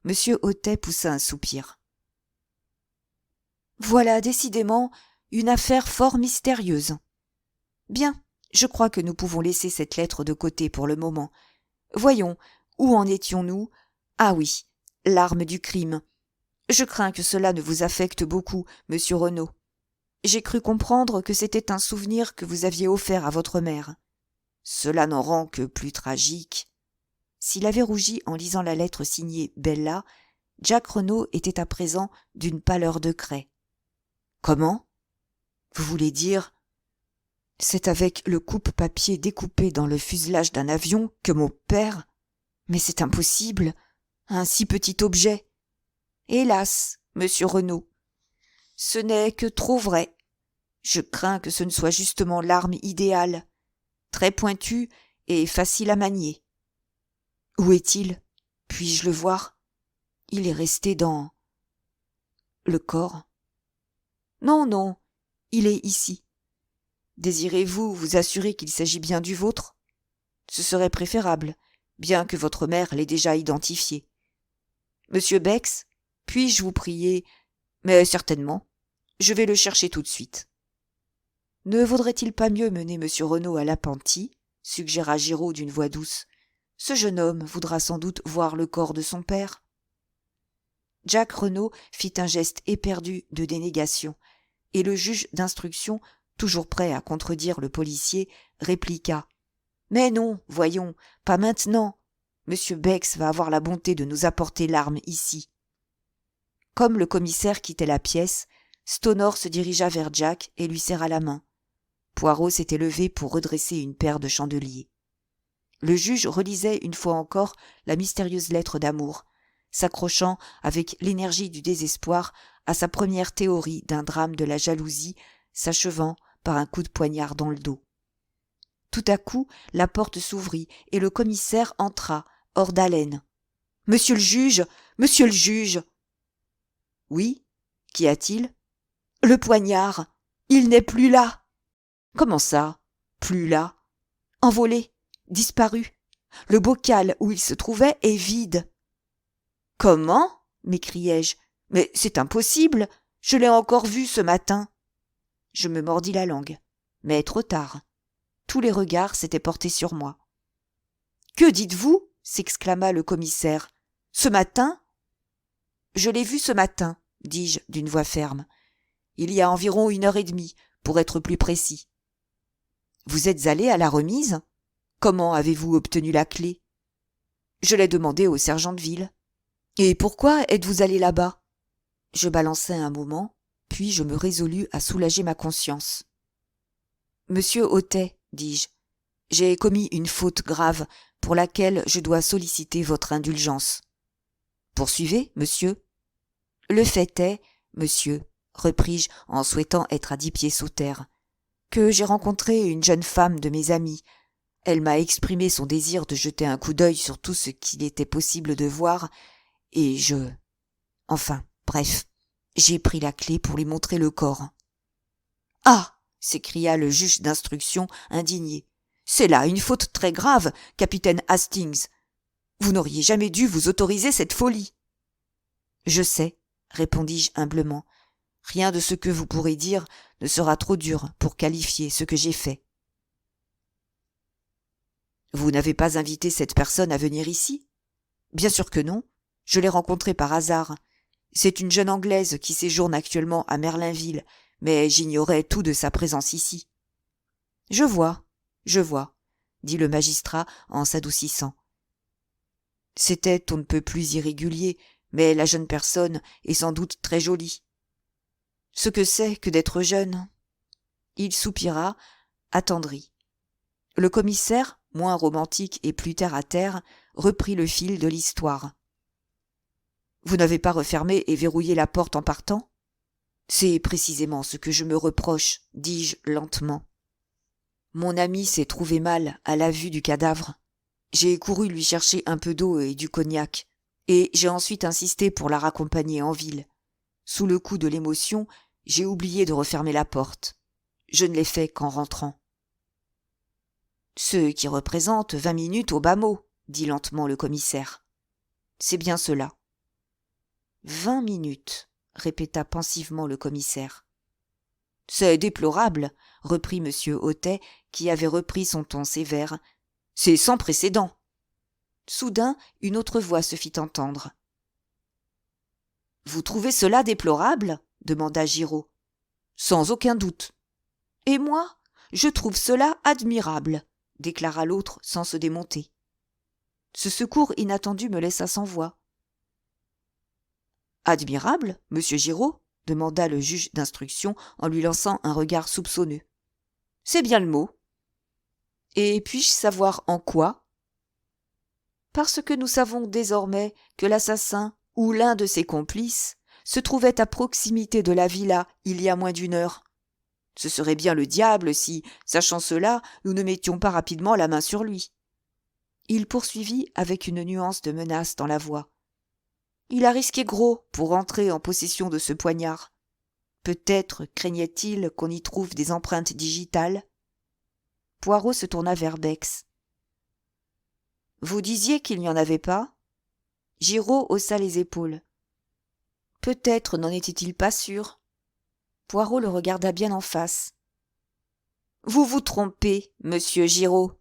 Monsieur Hautet poussa un soupir. « Voilà décidément une affaire fort mystérieuse. Bien, je crois que nous pouvons laisser cette lettre de côté pour le moment. Voyons, où en étions-nous ? Ah oui, l'arme du crime. Je crains que cela ne vous affecte beaucoup, monsieur Renaud. J'ai cru comprendre que c'était un souvenir que vous aviez offert à votre mère. Cela n'en rend que plus tragique. » S'il avait rougi en lisant la lettre signée Bella, Jack Renaud était à présent d'une pâleur de craie. « Comment ? Vous voulez dire... » « C'est avec le coupe-papier découpé dans le fuselage d'un avion que mon père... Mais c'est impossible, un si petit objet. Hélas, monsieur Renaud, ce n'est que trop vrai. Je crains que ce ne soit justement l'arme idéale, très pointue et facile à manier. Où est-il ? Puis-je le voir ? Il est resté dans... le corps. Non, non, il est ici. Désirez-vous vous assurer qu'il s'agit bien du vôtre ? Ce serait préférable, bien que votre mère l'ait déjà identifié. Monsieur Bex, puis-je vous prier ? Mais certainement, je vais le chercher tout de suite. Ne vaudrait-il pas mieux mener monsieur Renaud à l'appentis ? Suggéra Giraud d'une voix douce. Ce jeune homme voudra sans doute voir le corps de son père. Jack Renaud fit un geste éperdu de dénégation, et le juge d'instruction, toujours prêt à contredire le policier, répliqua. « Mais non, voyons, pas maintenant. Monsieur Bex va avoir la bonté de nous apporter l'arme ici. » Comme le commissaire quittait la pièce, Stonor se dirigea vers Jack et lui serra la main. Poirot s'était levé pour redresser une paire de chandeliers. Le juge relisait une fois encore la mystérieuse lettre d'amour, s'accrochant avec l'énergie du désespoir à sa première théorie d'un drame de la jalousie, s'achevant par un coup de poignard dans le dos. Tout à coup, la porte s'ouvrit et le commissaire entra, hors d'haleine. « Monsieur le juge ! Monsieur le juge !»« Oui, qu'y a-t-il ? » ?»« Le poignard ! Il n'est plus là !»« Comment ça ? Plus là ? » ?»« Envolé, disparu. Le bocal où il se trouvait est vide. »« Comment ? » m'écriai-je. « Mais c'est impossible. Je l'ai encore vu ce matin. » Je me mordis la langue, mais trop tard. Tous les regards s'étaient portés sur moi. « Que dites-vous ? » s'exclama le commissaire. « Ce matin ? » « Je l'ai vu ce matin, » dis-je d'une voix ferme. « Il y a environ 1h30, pour être plus précis. »« Vous êtes allé à la remise ? Comment avez-vous obtenu la clé ? » « Je l'ai demandé au sergent de ville. » Et pourquoi êtes-vous allé là-bas? Je balançai un moment, puis je me résolus à soulager ma conscience. Monsieur Hautet, dis-je, j'ai commis une faute grave pour laquelle je dois solliciter votre indulgence. Poursuivez, monsieur. Le fait est, monsieur, repris-je en souhaitant être à 10 pieds sous terre, que j'ai rencontré une jeune femme de mes amies. Elle m'a exprimé son désir de jeter un coup d'œil sur tout ce qu'il était possible de voir, et enfin, bref, j'ai pris la clé pour lui montrer le corps. « Ah !» s'écria le juge d'instruction indigné. « C'est là une faute très grave, capitaine Hastings. Vous n'auriez jamais dû vous autoriser cette folie. »« Je sais, » répondis-je humblement. « Rien de ce que vous pourrez dire ne sera trop dur pour qualifier ce que j'ai fait. »« Vous n'avez pas invité cette personne à venir ici ? » ?»« Bien sûr que non. Je l'ai rencontrée par hasard. C'est une jeune Anglaise qui séjourne actuellement à Merlinville, mais j'ignorais tout de sa présence ici. »« Je vois, dit le magistrat en s'adoucissant. C'était on ne peut plus irrégulier, mais la jeune personne est sans doute très jolie. Ce que c'est que d'être jeune. Il soupira, attendri. Le commissaire, moins romantique et plus terre à terre, reprit le fil de l'histoire. Vous n'avez pas refermé et verrouillé la porte en partant ? C'est précisément ce que je me reproche, dis-je lentement. Mon ami s'est trouvé mal à la vue du cadavre. J'ai couru lui chercher un peu d'eau et du cognac, et j'ai ensuite insisté pour la raccompagner en ville. Sous le coup de l'émotion, j'ai oublié de refermer la porte. Je ne l'ai fait qu'en rentrant. Ce qui représente 20 minutes au bas mot, dit lentement le commissaire. C'est bien cela. 20 minutes, répéta pensivement le commissaire. C'est déplorable, reprit M. Hautet, qui avait repris son ton sévère. C'est sans précédent. Soudain, une autre voix se fit entendre. Vous trouvez cela déplorable ? Demanda Giraud. Sans aucun doute. Et moi, je trouve cela admirable, déclara l'autre sans se démonter. Ce secours inattendu me laissa sans voix. Admirable, monsieur Giraud ? Demanda le juge d'instruction en lui lançant un regard soupçonneux. C'est bien le mot. Et puis-je savoir en quoi ? Parce que nous savons désormais que l'assassin, ou l'un de ses complices, se trouvait à proximité de la villa il y a moins d'1 heure. Ce serait bien le diable si, sachant cela, nous ne mettions pas rapidement la main sur lui. Il poursuivit avec une nuance de menace dans la voix. Il a risqué gros pour entrer en possession de ce poignard. Peut-être craignait-il qu'on y trouve des empreintes digitales. Poirot se tourna vers Bex. « Vous disiez qu'il n'y en avait pas ?» Giraud haussa les épaules. « Peut-être n'en était-il pas sûr. » Poirot le regarda bien en face. « Vous vous trompez, monsieur Giraud.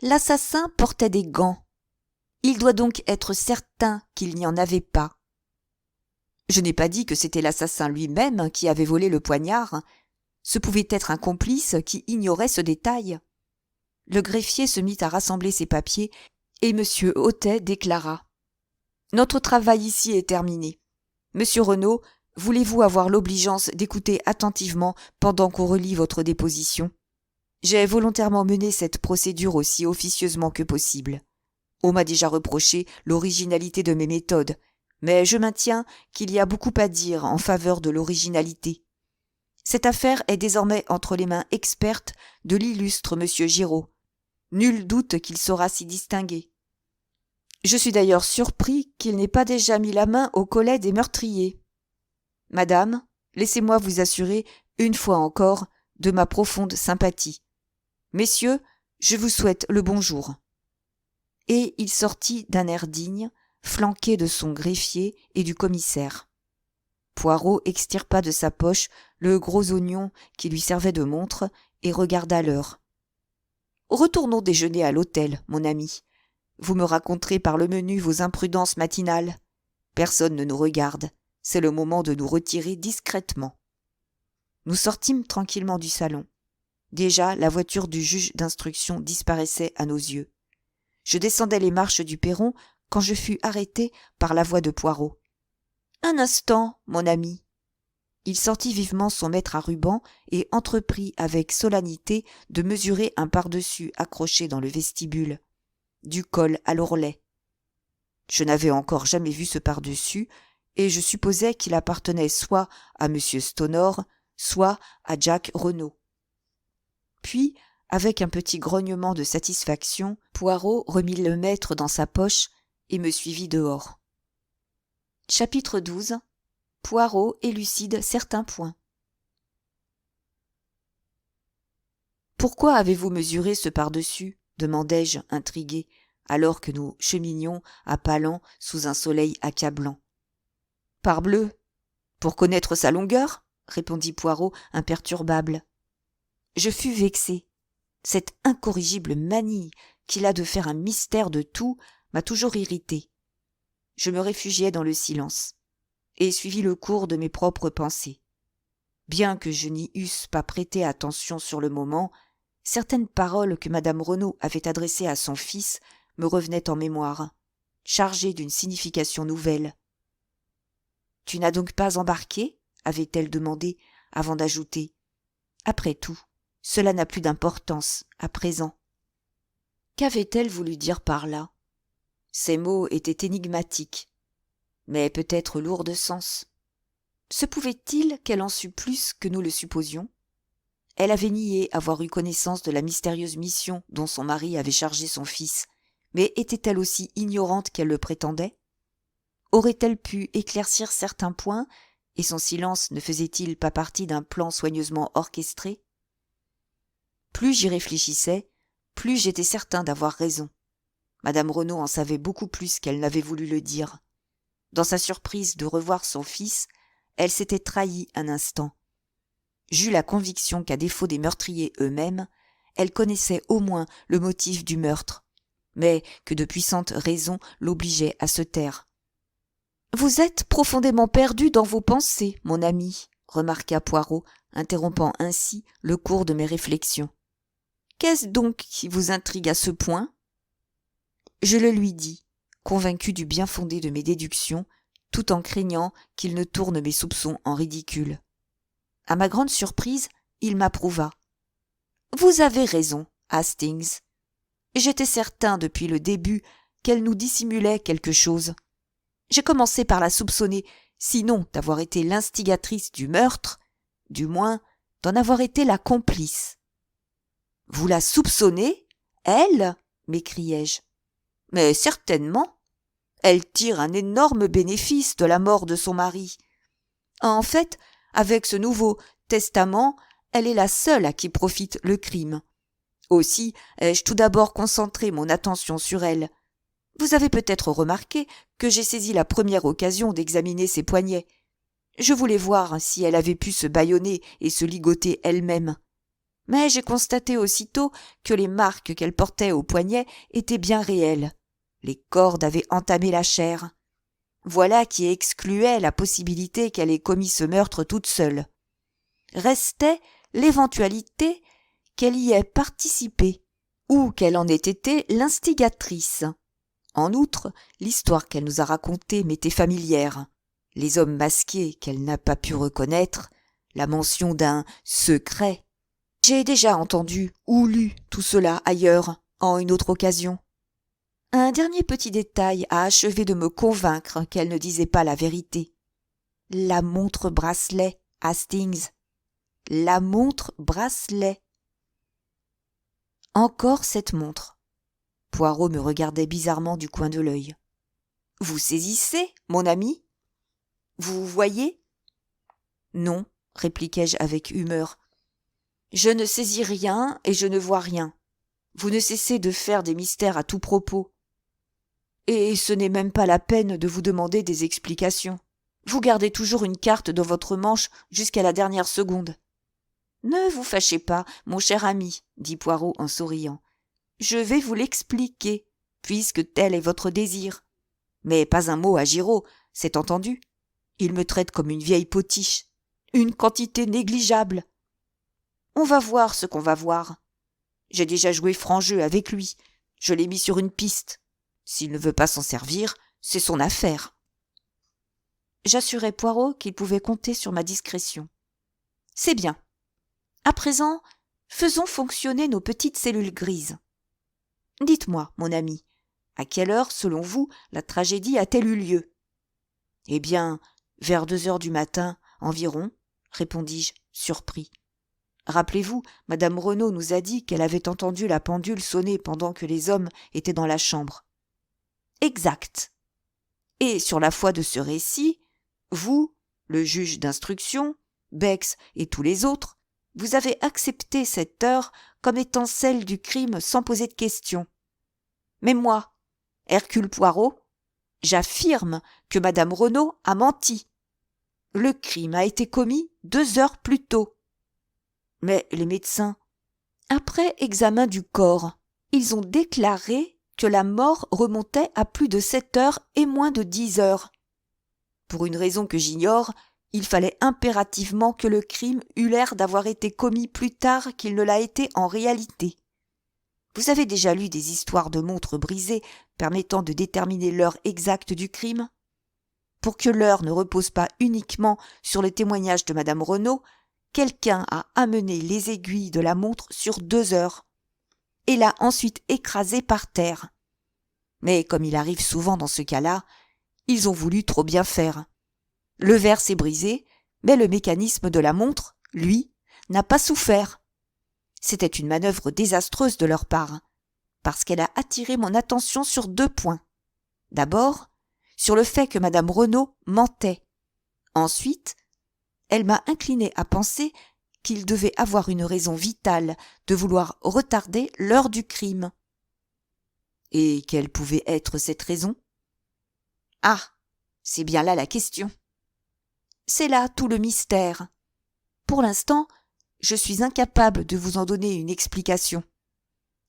L'assassin portait des gants. Il doit donc être certain qu'il n'y en avait pas. Je n'ai pas dit que c'était l'assassin lui-même qui avait volé le poignard. Ce pouvait être un complice qui ignorait ce détail. » Le greffier se mit à rassembler ses papiers et M. Hautet déclara. « Notre travail ici est terminé. Monsieur Renaud, voulez-vous avoir l'obligeance d'écouter attentivement pendant qu'on relit votre déposition ? J'ai volontairement mené cette procédure aussi officieusement que possible. On m'a déjà reproché l'originalité de mes méthodes, mais je maintiens qu'il y a beaucoup à dire en faveur de l'originalité. Cette affaire est désormais entre les mains expertes de l'illustre monsieur Giraud. Nul doute qu'il saura s'y distinguer. Je suis d'ailleurs surpris qu'il n'ait pas déjà mis la main au collet des meurtriers. Madame, laissez-moi vous assurer, une fois encore, de ma profonde sympathie. Messieurs, je vous souhaite le bonjour. » Et il sortit d'un air digne, flanqué de son greffier et du commissaire. Poirot extirpa de sa poche le gros oignon qui lui servait de montre et regarda l'heure. « Retournons déjeuner à l'hôtel, mon ami. Vous me raconterez par le menu vos imprudences matinales. Personne ne nous regarde. C'est le moment de nous retirer discrètement. » Nous sortîmes tranquillement du salon. Déjà, la voiture du juge d'instruction disparaissait à nos yeux. Je descendais les marches du perron quand je fus arrêté par la voix de Poirot. « Un instant, mon ami !» Il sortit vivement son mètre à ruban et entreprit avec solennité de mesurer un pardessus accroché dans le vestibule, du col à l'ourlet. Je n'avais encore jamais vu ce pardessus, et je supposais qu'il appartenait soit à M. Stonor, soit à Jack Renaud. Puis, avec un petit grognement de satisfaction, Poirot remit le mètre dans sa poche et me suivit dehors. Chapitre 12. Poirot élucide certains points. « Pourquoi avez-vous mesuré ce par-dessus » demandai-je, intrigué, alors que nous cheminions à pas lents sous un soleil accablant. « Parbleu, pour connaître sa longueur » répondit Poirot, imperturbable. Je fus vexé. Cette incorrigible manie qu'il a de faire un mystère de tout m'a toujours irrité. Je me réfugiai dans le silence et suivis le cours de mes propres pensées. Bien que je n'y eusse pas prêté attention sur le moment, certaines paroles que madame Renaud avait adressées à son fils me revenaient en mémoire, chargées d'une signification nouvelle. « Tu n'as donc pas embarqué ?» avait-elle demandé, avant d'ajouter. « Après tout, cela n'a plus d'importance, à présent. » Qu'avait-elle voulu dire par là ? Ces mots étaient énigmatiques, mais peut-être lourds de sens. Se pouvait-il qu'elle en sût plus que nous le supposions ? Elle avait nié avoir eu connaissance de la mystérieuse mission dont son mari avait chargé son fils, mais était-elle aussi ignorante qu'elle le prétendait ? Aurait-elle pu éclaircir certains points, et son silence ne faisait-il pas partie d'un plan soigneusement orchestré ? Plus j'y réfléchissais, plus j'étais certain d'avoir raison. Madame Renaud en savait beaucoup plus qu'elle n'avait voulu le dire. Dans sa surprise de revoir son fils, elle s'était trahie un instant. J'eus la conviction qu'à défaut des meurtriers eux-mêmes, elle connaissait au moins le motif du meurtre, mais que de puissantes raisons l'obligeaient à se taire. « Vous êtes profondément perdu dans vos pensées, mon ami, » remarqua Poirot, interrompant ainsi le cours de mes réflexions. « Qu'est-ce donc qui vous intrigue à ce point ?» Je le lui dis, convaincu du bien fondé de mes déductions, tout en craignant qu'il ne tourne mes soupçons en ridicule. À ma grande surprise, il m'approuva. « Vous avez raison, Hastings. J'étais certain depuis le début qu'elle nous dissimulait quelque chose. J'ai commencé par la soupçonner, sinon d'avoir été l'instigatrice du meurtre, du moins d'en avoir été la complice. »« Vous la soupçonnez, elle ?» m'écriai-je. « Mais certainement. Elle tire un énorme bénéfice de la mort de son mari. En fait, avec ce nouveau testament, elle est la seule à qui profite le crime. Aussi ai-je tout d'abord concentré mon attention sur elle. Vous avez peut-être remarqué que j'ai saisi la première occasion d'examiner ses poignets. Je voulais voir si elle avait pu se bâillonner et se ligoter elle-même. Mais j'ai constaté aussitôt que les marques qu'elle portait aux poignets étaient bien réelles. Les cordes avaient entamé la chair. Voilà qui excluait la possibilité qu'elle ait commis ce meurtre toute seule. Restait l'éventualité qu'elle y ait participé, ou qu'elle en ait été l'instigatrice. En outre, l'histoire qu'elle nous a racontée m'était familière. Les hommes masqués qu'elle n'a pas pu reconnaître, la mention d'un « secret ». J'ai déjà entendu ou lu tout cela ailleurs, en une autre occasion. Un dernier petit détail a achevé de me convaincre qu'elle ne disait pas la vérité. La montre bracelet, Hastings. La montre bracelet. Encore cette montre. Poirot me regardait bizarrement du coin de l'œil. « Vous saisissez, mon ami ? Vous voyez ? » ?»« Non, » répliquai-je avec humeur. « Je ne saisis rien et je ne vois rien. Vous ne cessez de faire des mystères à tout propos. Et ce n'est même pas la peine de vous demander des explications. Vous gardez toujours une carte dans votre manche jusqu'à la dernière seconde. »« Ne vous fâchez pas, mon cher ami, » dit Poirot en souriant. « Je vais vous l'expliquer, puisque tel est votre désir. Mais pas un mot à Giraud, c'est entendu. Il me traite comme une vieille potiche, une quantité négligeable. On va voir ce qu'on va voir. J'ai déjà joué franc jeu avec lui, je l'ai mis sur une piste. S'il ne veut pas s'en servir, c'est son affaire. » J'assurai Poirot qu'il pouvait compter sur ma discrétion. « C'est bien. À présent, faisons fonctionner nos petites cellules grises. Dites-moi, mon ami, à quelle heure, selon vous, la tragédie a-t-elle eu lieu ?»« Eh bien, vers 2 heures du matin environ, » répondis-je, surpris. « Rappelez-vous, madame Renaud nous a dit qu'elle avait entendu la pendule sonner pendant que les hommes étaient dans la chambre. »« Exact. Et sur la foi de ce récit, vous, le juge d'instruction, Bex et tous les autres, vous avez accepté cette heure comme étant celle du crime sans poser de questions. Mais moi, Hercule Poirot, j'affirme que madame Renaud a menti. Le crime a été commis 2 heures plus tôt. Mais les médecins, après examen du corps, ils ont déclaré que la mort remontait à plus de 7 heures et moins de 10 heures. Pour une raison que j'ignore, il fallait impérativement que le crime eût l'air d'avoir été commis plus tard qu'il ne l'a été en réalité. Vous avez déjà lu des histoires de montres brisées permettant de déterminer l'heure exacte du crime ? Pour que l'heure ne repose pas uniquement sur le témoignage de madame Renaud, quelqu'un a amené les aiguilles de la montre sur 2 heures et l'a ensuite écrasée par terre. Mais comme il arrive souvent dans ce cas-là, ils ont voulu trop bien faire. Le verre s'est brisé, mais le mécanisme de la montre, lui, n'a pas souffert. C'était une manœuvre désastreuse de leur part, parce qu'elle a attiré mon attention sur 2 points. D'abord, sur le fait que madame Renaud mentait. Ensuite, elle m'a incliné à penser qu'il devait avoir une raison vitale de vouloir retarder l'heure du crime. Et quelle pouvait être cette raison ? Ah, c'est bien là la question. C'est là tout le mystère. Pour l'instant, je suis incapable de vous en donner une explication.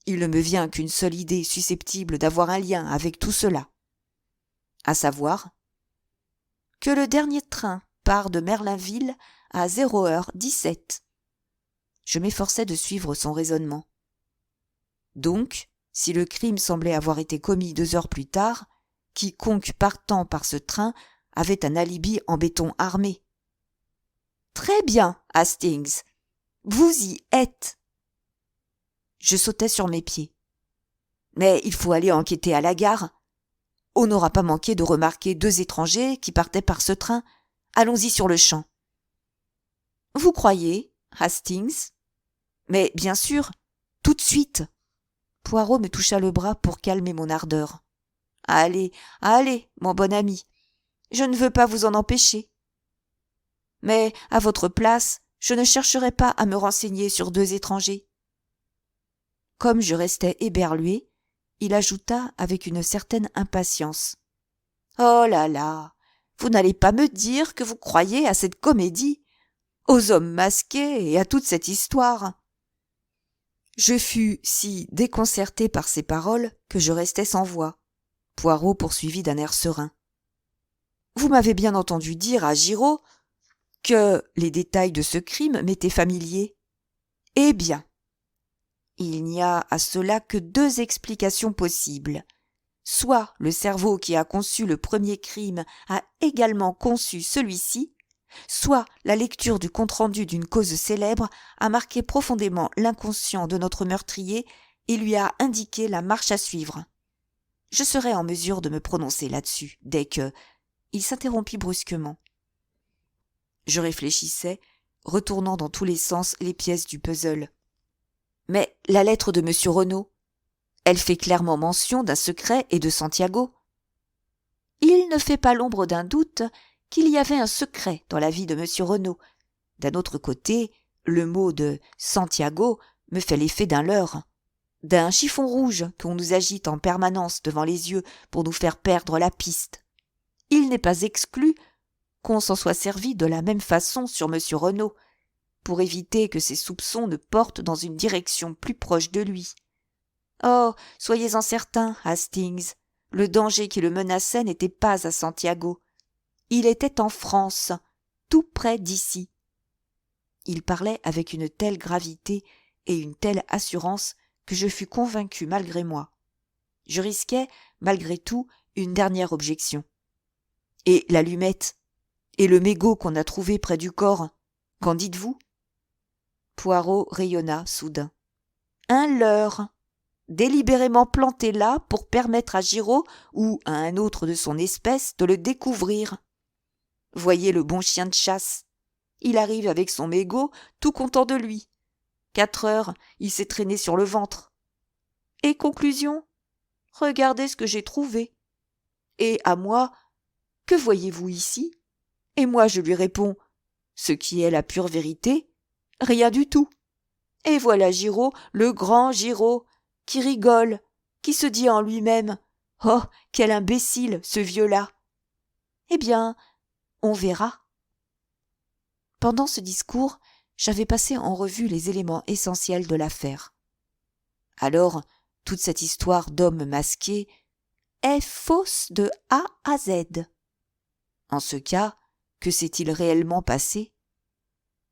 Il ne me vient qu'une seule idée susceptible d'avoir un lien avec tout cela. À savoir que le dernier train part de Merlinville à 0h17. Je m'efforçais de suivre son raisonnement. Donc, si le crime semblait avoir été commis 2 heures plus tard, quiconque partant par ce train avait un alibi en béton armé. Très bien, Hastings. Vous y êtes. Je sautais sur mes pieds. Mais il faut aller enquêter à la gare. On n'aura pas manqué de remarquer 2 étrangers qui partaient par ce train. Allons-y sur le champ. Vous croyez, Hastings ? Mais bien sûr, tout de suite. Poirot me toucha le bras pour calmer mon ardeur. Allez, allez, mon bon ami. Je ne veux pas vous en empêcher. Mais, à votre place, je ne chercherai pas à me renseigner sur 2 étrangers. Comme je restais éberlué, il ajouta avec une certaine impatience. Oh là là, vous n'allez pas me dire que vous croyez à cette comédie, aux hommes masqués et à toute cette histoire. Je fus si déconcerté par ces paroles que je restai sans voix. Poirot poursuivit d'un air serein. Vous m'avez bien entendu dire à Giraud que les détails de ce crime m'étaient familiers. Eh bien, il n'y a à cela que 2 explications possibles. Soit le cerveau qui a conçu le premier crime a également conçu celui-ci, soit la lecture du compte-rendu d'une cause célèbre a marqué profondément l'inconscient de notre meurtrier et lui a indiqué la marche à suivre. Je serai en mesure de me prononcer là-dessus dès que... Il s'interrompit brusquement. Je réfléchissais, retournant dans tous les sens les pièces du puzzle. Mais la lettre de monsieur Renaud, elle fait clairement mention d'un secret et de Santiago. Il ne fait pas l'ombre d'un doute qu'il y avait un secret dans la vie de monsieur Renaud. D'un autre côté, le mot de Santiago me fait l'effet d'un leurre, d'un chiffon rouge qu'on nous agite en permanence devant les yeux pour nous faire perdre la piste. Il n'est pas exclu qu'on s'en soit servi de la même façon sur monsieur Renaud, pour éviter que ses soupçons ne portent dans une direction plus proche de lui. Oh, soyez-en certain, Hastings, le danger qui le menaçait n'était pas à Santiago. Il était en France, tout près d'ici. Il parlait avec une telle gravité et une telle assurance que je fus convaincu malgré moi. Je risquais, malgré tout, une dernière objection. Et l'allumette? Et le mégot qu'on a trouvé près du corps? Qu'en dites-vous? Poirot rayonna soudain. Un leurre, délibérément planté là pour permettre à Giraud ou à un autre de son espèce de le découvrir. Voyez le bon chien de chasse. Il arrive avec son mégot, tout content de lui. 4 heures, il s'est traîné sur le ventre. Et conclusion? Regardez ce que j'ai trouvé. Et à moi, que voyez-vous ici? Et moi je lui réponds, ce qui est la pure vérité, rien du tout. Et voilà Giraud, le grand Giraud, qui rigole, qui se dit en lui-même, oh, quel imbécile, ce vieux-là. Eh bien, on verra. Pendant ce discours, j'avais passé en revue les éléments essentiels de l'affaire. Alors, toute cette histoire d'homme masqué est fausse de A à Z. En ce cas, que s'est-il réellement passé?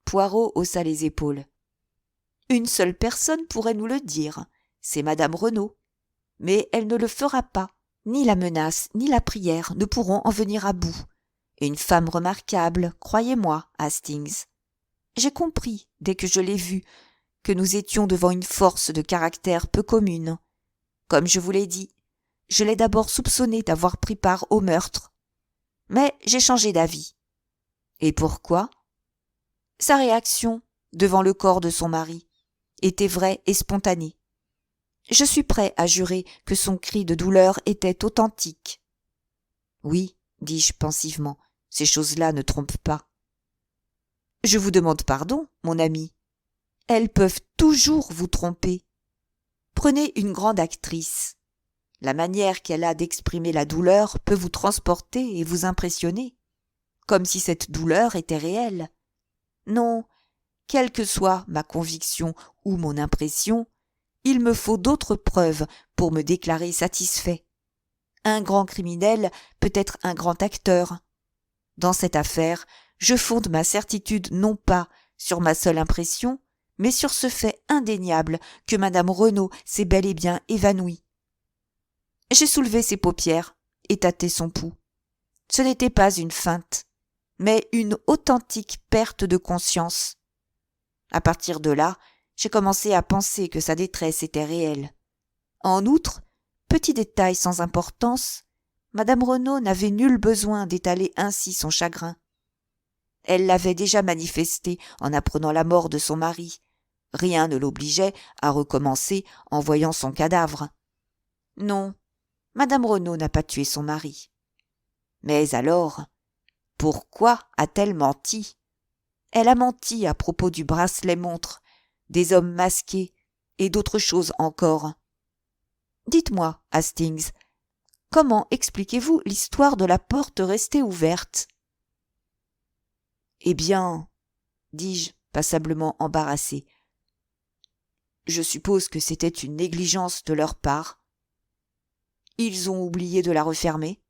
Poirot haussa les épaules. Une seule personne pourrait nous le dire, c'est madame Renaud. Mais elle ne le fera pas. Ni la menace, ni la prière ne pourront en venir à bout. Une femme remarquable, croyez-moi, Hastings. J'ai compris, dès que je l'ai vue, que nous étions devant une force de caractère peu commune. Comme je vous l'ai dit, je l'ai d'abord soupçonnée d'avoir pris part au meurtre. Mais j'ai changé d'avis. Et pourquoi? Sa réaction, devant le corps de son mari, était vraie et spontanée. Je suis prêt à jurer que son cri de douleur était authentique. Oui, dis-je pensivement, ces choses-là ne trompent pas. Je vous demande pardon, mon ami. Elles peuvent toujours vous tromper. Prenez une grande actrice. La manière qu'elle a d'exprimer la douleur peut vous transporter et vous impressionner, comme si cette douleur était réelle. Non, quelle que soit ma conviction ou mon impression, il me faut d'autres preuves pour me déclarer satisfait. Un grand criminel peut être un grand acteur. Dans cette affaire, je fonde ma certitude non pas sur ma seule impression, mais sur ce fait indéniable que madame Renaud s'est bel et bien évanouie. J'ai soulevé ses paupières et tâté son pouls. Ce n'était pas une feinte, mais une authentique perte de conscience. À partir de là, j'ai commencé à penser que sa détresse était réelle. En outre, petit détail sans importance, madame Renaud n'avait nul besoin d'étaler ainsi son chagrin. Elle l'avait déjà manifesté en apprenant la mort de son mari. Rien ne l'obligeait à recommencer en voyant son cadavre. Non, madame Renaud n'a pas tué son mari. Mais alors, pourquoi a-t-elle menti? Elle a menti à propos du bracelet-montre, des hommes masqués et d'autres choses encore. Dites-moi, Hastings, comment expliquez-vous l'histoire de la porte restée ouverte? Eh bien, dis-je, passablement embarrassé, je suppose que c'était une négligence de leur part. Ils ont oublié de la refermer?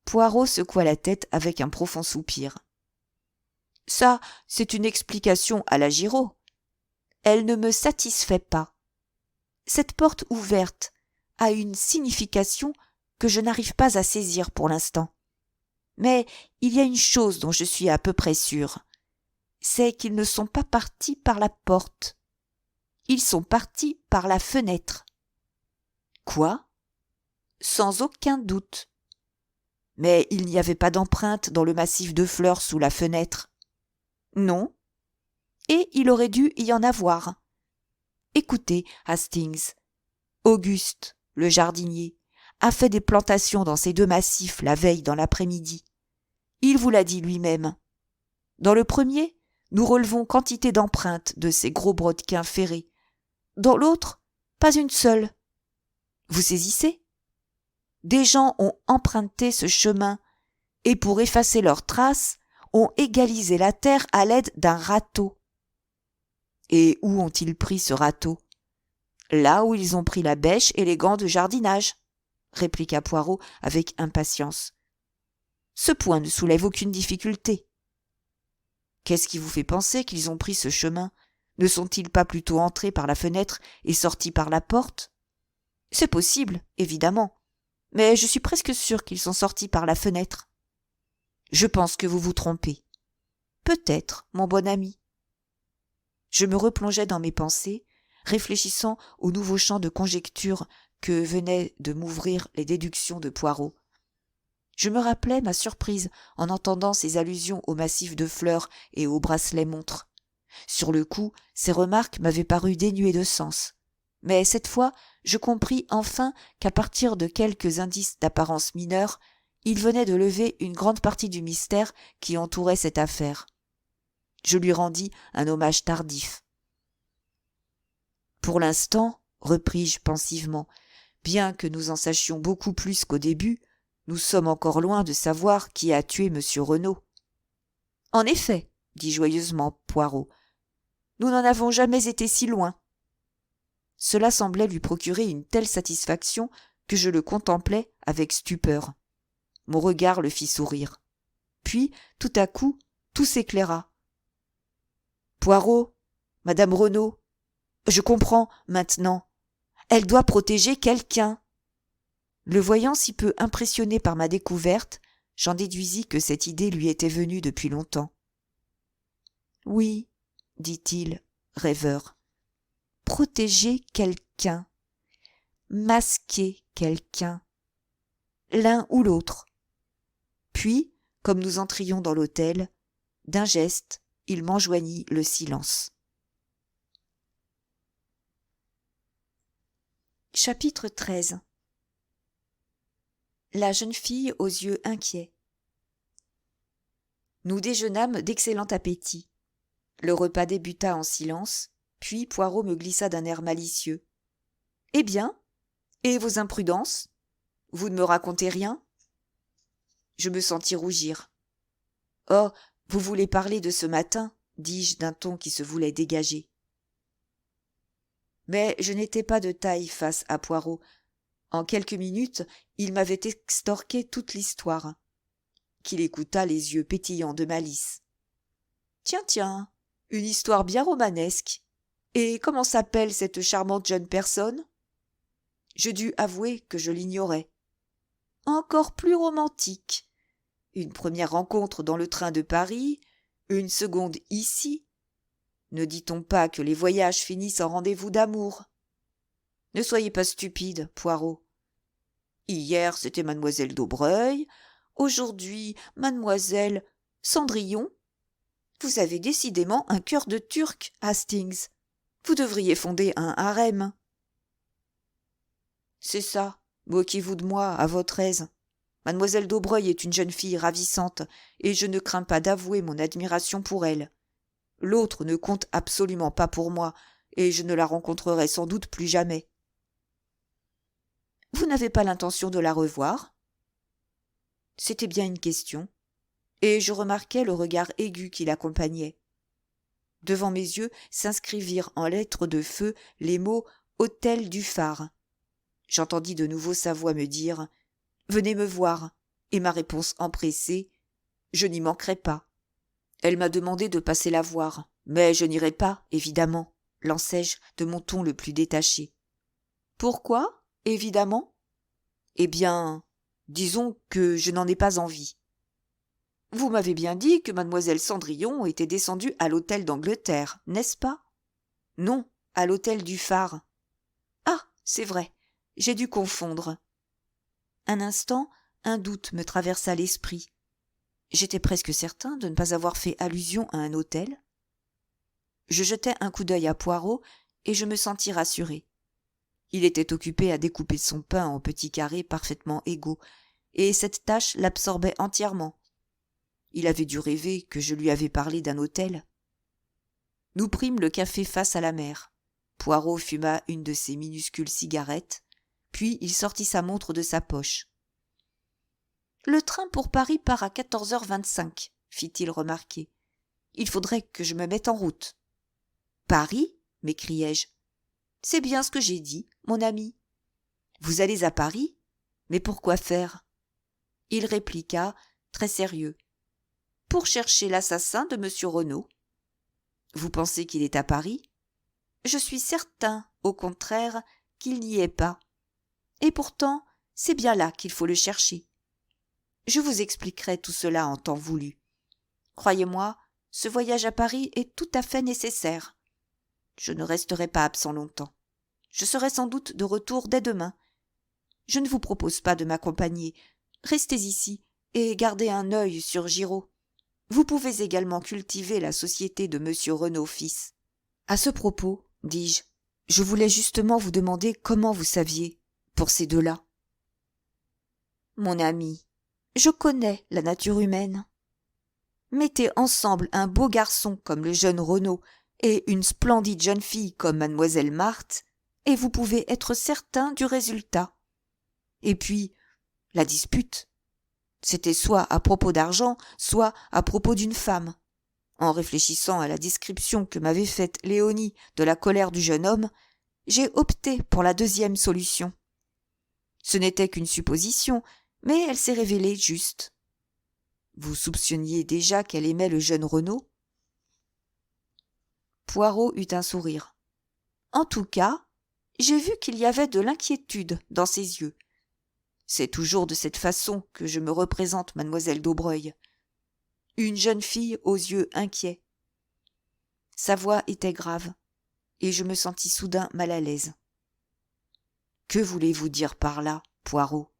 Poirot secoua la tête avec un profond soupir. Ça, c'est une explication à la Giraud. Elle ne me satisfait pas. Cette porte ouverte a une signification que je n'arrive pas à saisir pour l'instant. Mais il y a une chose dont je suis à peu près sûre, c'est qu'ils ne sont pas partis par la porte. Ils sont partis par la fenêtre. Quoi? Sans aucun doute. Mais il n'y avait pas d'empreinte dans le massif de fleurs sous la fenêtre. Non. Et il aurait dû y en avoir. Écoutez, Hastings, Auguste, le jardinier, a fait des plantations dans ces 2 massifs la veille dans l'après-midi. Il vous l'a dit lui-même. Dans le premier, nous relevons quantité d'empreintes de ces gros brodequins ferrés. Dans l'autre, pas une seule. Vous saisissez? Des gens ont emprunté ce chemin et pour effacer leurs traces, ont égalisé la terre à l'aide d'un râteau. Et où ont-ils pris ce râteau? Là où ils ont pris la bêche et les gants de jardinage, répliqua Poirot avec impatience. Ce point ne soulève aucune difficulté. Qu'est-ce qui vous fait penser qu'ils ont pris ce chemin? Ne sont-ils pas plutôt entrés par la fenêtre et sortis par la porte? C'est possible, évidemment, mais je suis presque sûre qu'ils sont sortis par la fenêtre. Je pense que vous vous trompez. Peut-être, mon bon ami. Je me replongeais dans mes pensées, réfléchissant au nouveau champ de conjecture que venaient de m'ouvrir les déductions de Poirot. Je me rappelais ma surprise en entendant ses allusions au massif de fleurs et au bracelet montre. Sur le coup, ces remarques m'avaient paru dénuées de sens. Mais cette fois, je compris enfin qu'à partir de quelques indices d'apparence mineure, il venait de lever une grande partie du mystère qui entourait cette affaire. Je lui rendis un hommage tardif. Pour l'instant, repris-je pensivement, bien que nous en sachions beaucoup plus qu'au début, nous sommes encore loin de savoir qui a tué M. Renaud. En effet, dit joyeusement Poirot, nous n'en avons jamais été si loin. Cela semblait lui procurer une telle satisfaction que je le contemplais avec stupeur. Mon regard le fit sourire. Puis, tout à coup, tout s'éclaira. Poirot, Madame Renaud, je comprends maintenant. Elle doit protéger quelqu'un. Le voyant si peu impressionné par ma découverte, j'en déduisis que cette idée lui était venue depuis longtemps. Oui, dit-il, rêveur. Protéger quelqu'un. Masquer quelqu'un. L'un ou l'autre. Puis, comme nous entrions dans l'hôtel, d'un geste, il m'enjoignit le silence. Chapitre 13. La jeune fille aux yeux inquiets. Nous déjeunâmes d'excellent appétit. Le repas débuta en silence, puis Poirot me glissa d'un air malicieux. « Eh bien, et vos imprudences ? Vous ne me racontez rien ?» Je me sentis rougir. « Oh, vous voulez parler de ce matin ?» dis-je d'un ton qui se voulait dégager. Mais je n'étais pas de taille face à Poirot. En quelques minutes, il m'avait extorqué toute l'histoire, qu'il écouta les yeux pétillants de malice. « Tiens, une histoire bien romanesque. Et comment s'appelle cette charmante jeune personne ?» Je dus avouer que je l'ignorais. « Encore plus romantique. Une première rencontre dans le train de Paris, une seconde ici. Ne dit-on pas que les voyages finissent en rendez-vous d'amour ? Ne soyez pas stupide, Poirot. Hier, c'était mademoiselle Daubreuil, aujourd'hui, mademoiselle Cendrillon. Vous avez décidément un cœur de turc, Hastings. Vous devriez fonder un harem. C'est ça, moquez-vous de moi à votre aise. Mademoiselle Daubreuil est une jeune fille ravissante, et je ne crains pas d'avouer mon admiration pour elle. L'autre ne compte absolument pas pour moi, et je ne la rencontrerai sans doute plus jamais. Vous n'avez pas l'intention de la revoir ? C'était bien une question, et je remarquai le regard aigu qui l'accompagnait. Devant mes yeux s'inscrivirent en lettres de feu les mots « Hôtel du Phare ». J'entendis de nouveau sa voix me dire « Venez me voir », et ma réponse empressée « Je n'y manquerai pas ». Elle m'a demandé de passer la voir, mais je n'irai pas, évidemment, lançai-je de mon ton le plus détaché. Pourquoi, évidemment ? Eh bien, disons que je n'en ai pas envie. Vous m'avez bien dit que mademoiselle Cendrillon était descendue à l'hôtel d'Angleterre, n'est-ce pas ? Non, à l'hôtel du Phare. Ah, c'est vrai, j'ai dû confondre. Un instant, un doute me traversa l'esprit. J'étais presque certain de ne pas avoir fait allusion à un hôtel. Je jetai un coup d'œil à Poirot et je me sentis rassuré. Il était occupé à découper son pain en petits carrés parfaitement égaux, et cette tâche l'absorbait entièrement. Il avait dû rêver que je lui avais parlé d'un hôtel. Nous prîmes le café face à la mer. Poirot fuma une de ses minuscules cigarettes, puis il sortit sa montre de sa poche. « Le train pour Paris part à 14h25, fit-il remarquer. Il faudrait que je me mette en route. »« Paris ?» m'écriai-je. « C'est bien ce que j'ai dit, mon ami. »« Vous allez à Paris ? Mais pourquoi faire ?» Il répliqua, très sérieux. « Pour chercher l'assassin de M. Renaud. »« Vous pensez qu'il est à Paris ? » « Je suis certain, au contraire, qu'il n'y est pas. Et pourtant, c'est bien là qu'il faut le chercher. Je vous expliquerai tout cela en temps voulu. Croyez-moi, ce voyage à Paris est tout à fait nécessaire. Je ne resterai pas absent longtemps. Je serai sans doute de retour dès demain. Je ne vous propose pas de m'accompagner. Restez ici et gardez un œil sur Giraud. Vous pouvez également cultiver la société de monsieur Renaud fils. À ce propos, dis-je, je voulais justement vous demander comment vous saviez, pour ces deux-là. Mon ami, je connais la nature humaine. Mettez ensemble un beau garçon comme le jeune Renaud et une splendide jeune fille comme mademoiselle Marthe, et vous pouvez être certain du résultat. Et puis, la dispute. C'était soit à propos d'argent, soit à propos d'une femme. En réfléchissant à la description que m'avait faite Léonie de la colère du jeune homme, j'ai opté pour la deuxième solution. Ce n'était qu'une supposition, mais elle s'est révélée juste. Vous soupçonniez déjà qu'elle aimait le jeune Renaud ? Poirot eut un sourire. En tout cas, j'ai vu qu'il y avait de l'inquiétude dans ses yeux. C'est toujours de cette façon que je me représente mademoiselle Daubreuil. Une jeune fille aux yeux inquiets. Sa voix était grave, et je me sentis soudain mal à l'aise. Que voulez-vous dire par là, Poirot ?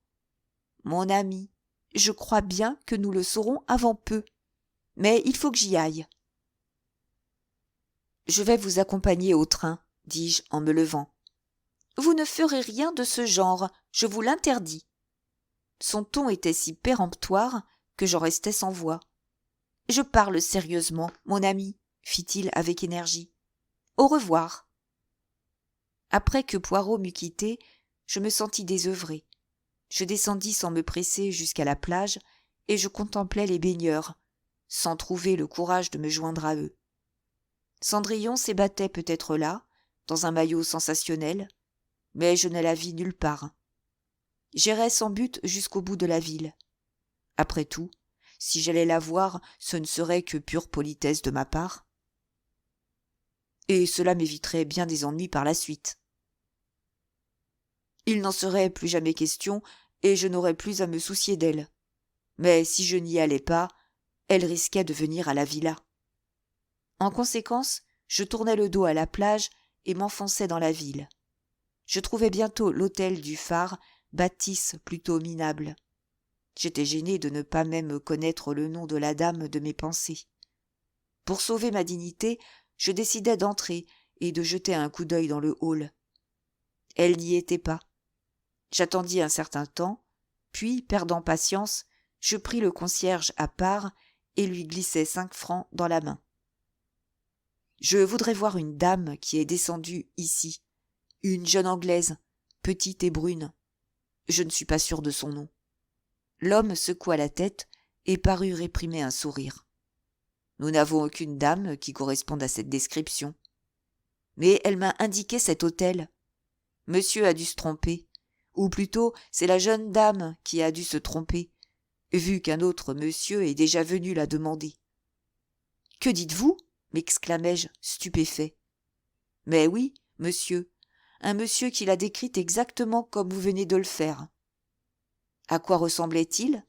Mon ami, je crois bien que nous le saurons avant peu, mais il faut que j'y aille. Je vais vous accompagner au train, dis-je en me levant. Vous ne ferez rien de ce genre, je vous l'interdis. Son ton était si péremptoire que j'en restai sans voix. Je parle sérieusement, mon ami, fit-il avec énergie. Au revoir. Après que Poirot m'eut quitté, je me sentis désœuvré. Je descendis sans me presser jusqu'à la plage et je contemplais les baigneurs, sans trouver le courage de me joindre à eux. Cendrillon s'ébattait peut-être là, dans un maillot sensationnel, mais je ne la vis nulle part. J'irai sans but jusqu'au bout de la ville. Après tout, si j'allais la voir, ce ne serait que pure politesse de ma part. Et cela m'éviterait bien des ennuis par la suite. Il n'en serait plus jamais question, et je n'aurais plus à me soucier d'elle. Mais si je n'y allais pas, elle risquait de venir à la villa. En conséquence, je tournai le dos à la plage et m'enfonçai dans la ville. Je trouvai bientôt l'hôtel du Phare, bâtisse plutôt minable. J'étais gêné de ne pas même connaître le nom de la dame de mes pensées. Pour sauver ma dignité, je décidai d'entrer et de jeter un coup d'œil dans le hall. Elle n'y était pas. J'attendis un certain temps, puis, perdant patience, je pris le concierge à part et lui glissai 5 francs dans la main. Je voudrais voir une dame qui est descendue ici, une jeune Anglaise, petite et brune. Je ne suis pas sûr de son nom. L'homme secoua la tête et parut réprimer un sourire. Nous n'avons aucune dame qui corresponde à cette description. Mais elle m'a indiqué cet hôtel. Monsieur a dû se tromper, ou plutôt c'est la jeune dame qui a dû se tromper, vu qu'un autre monsieur est déjà venu la demander. « Que dites-vous » m'exclamai-je, stupéfait. « Mais oui, monsieur, un monsieur qui l'a décrite exactement comme vous venez de le faire. » À quoi ressemblait-il ?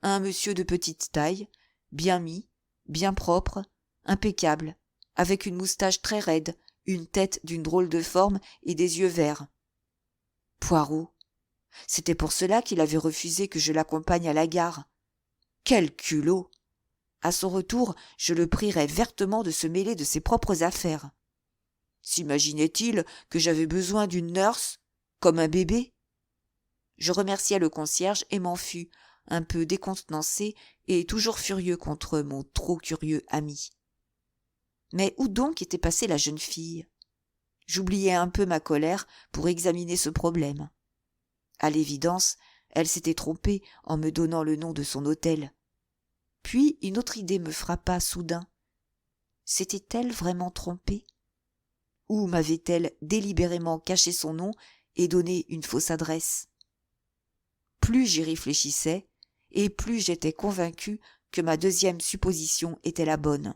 Un monsieur de petite taille, bien mis, bien propre, impeccable, avec une moustache très raide, une tête d'une drôle de forme et des yeux verts. Poirot. C'était pour cela qu'il avait refusé que je l'accompagne à la gare. Quel culot ! À son retour, je le prierais vertement de se mêler de ses propres affaires. S'imaginait-il que j'avais besoin d'une nurse, comme un bébé ? Je remerciai le concierge et m'en fus, un peu décontenancé et toujours furieux contre mon trop curieux ami. Mais où donc était passée la jeune fille ? J'oubliai un peu ma colère pour examiner ce problème. À l'évidence, elle s'était trompée en me donnant le nom de son hôtel. Puis une autre idée me frappa soudain. S'était-elle vraiment trompée ? Ou m'avait-elle délibérément caché son nom et donné une fausse adresse ? Plus j'y réfléchissais, et plus j'étais convaincu que ma deuxième supposition était la bonne.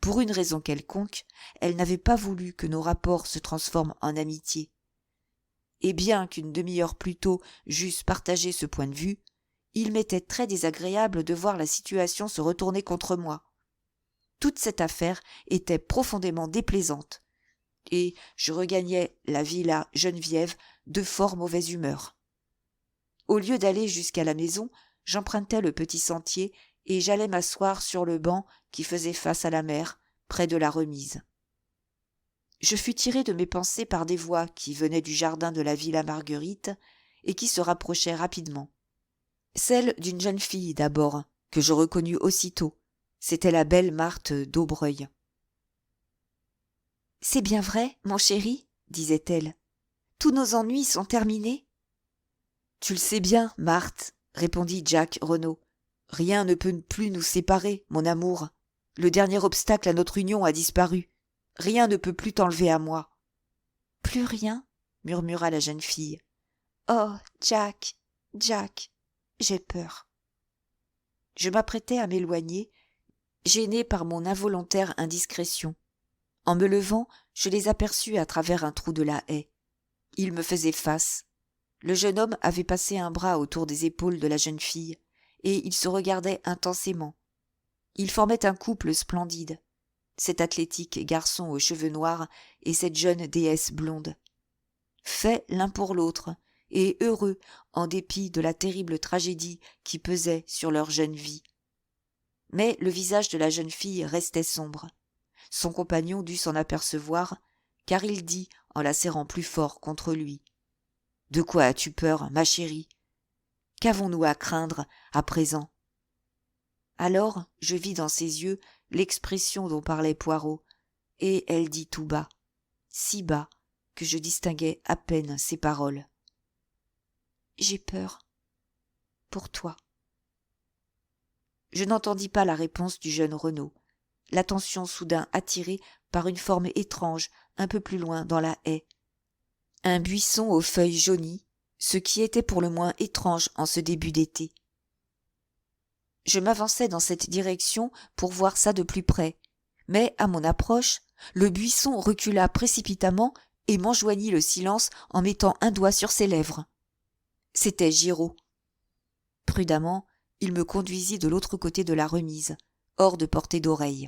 Pour une raison quelconque, elle n'avait pas voulu que nos rapports se transforment en amitié. et bien qu'une demi-heure plus tôt j'eusse partagé ce point de vue, il m'était très désagréable de voir la situation se retourner contre moi. Toute cette affaire était profondément déplaisante, et je regagnais la villa Geneviève de fort mauvaise humeur. Au lieu d'aller jusqu'à la maison, j'empruntais le petit sentier et j'allais m'asseoir sur le banc qui faisait face à la mer, près de la remise. Je fus tiré de mes pensées par des voix qui venaient du jardin de la villa Marguerite et qui se rapprochaient rapidement. Celle d'une jeune fille d'abord, que je reconnus aussitôt. C'était la belle Marthe d'Aubreuil. « C'est bien vrai, mon chéri, disait-elle. Tous nos ennuis sont terminés. »« Tu le sais bien, Marthe, répondit Jack Renaud. Rien ne peut plus nous séparer, mon amour. Le dernier obstacle à notre union a disparu. Rien ne peut plus t'enlever à moi. »« Plus rien, murmura la jeune fille. Oh, Jack, Jack, j'ai peur. » Je m'apprêtais à m'éloigner, gêné par mon involontaire indiscrétion. En me levant, je les aperçus à travers un trou de la haie. Ils me faisaient face. Le jeune homme avait passé un bras autour des épaules de la jeune fille, et ils se regardaient intensément. Ils formaient un couple splendide, cet athlétique garçon aux cheveux noirs et cette jeune déesse blonde. Faits l'un pour l'autre, et heureux en dépit de la terrible tragédie qui pesait sur leur jeune vie. Mais le visage de la jeune fille restait sombre. Son compagnon dut s'en apercevoir, car il dit, en la serrant plus fort contre lui, « De quoi as-tu peur, ma chérie ? Qu'avons-nous à craindre à présent ?» Alors je vis dans ses yeux l'expression dont parlait Poirot, et elle dit tout bas, si bas que je distinguais à peine ses paroles. « J'ai peur. Pour toi. » Je n'entendis pas la réponse du jeune Renaud, l'attention soudain attirée par une forme étrange un peu plus loin dans la haie. Un buisson aux feuilles jaunies, ce qui était pour le moins étrange en ce début d'été. Je m'avançai dans cette direction pour voir ça de plus près, mais à mon approche, le buisson recula précipitamment et m'enjoignit le silence en mettant un doigt sur ses lèvres. C'était Giraud. Prudemment, il me conduisit de l'autre côté de la remise, hors de portée d'oreille.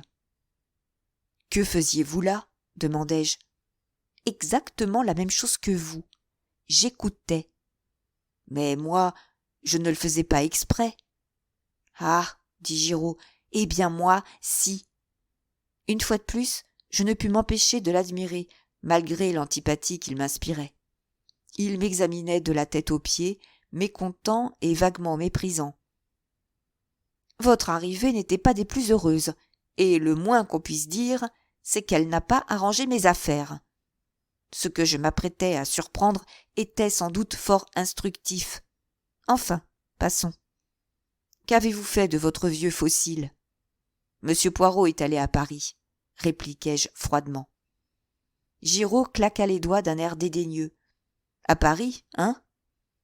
« Que faisiez-vous là ?» demandai-je. « Exactement la même chose que vous. J'écoutais. Mais moi, je ne le faisais pas exprès. »« Ah, dit Giraud, eh bien moi, si. » Une fois de plus, je ne pus m'empêcher de l'admirer, malgré l'antipathie qu'il m'inspirait. Il m'examinait de la tête aux pieds, mécontent et vaguement méprisant. « Votre arrivée n'était pas des plus heureuses, et le moins qu'on puisse dire, c'est qu'elle n'a pas arrangé mes affaires. Ce que je m'apprêtais à surprendre était sans doute fort instructif. Enfin, passons. Qu'avez-vous fait de votre vieux fossile ? » « Monsieur Poirot est allé à Paris, » répliquai-je froidement. Giraud claqua les doigts d'un air dédaigneux. « À Paris, hein ?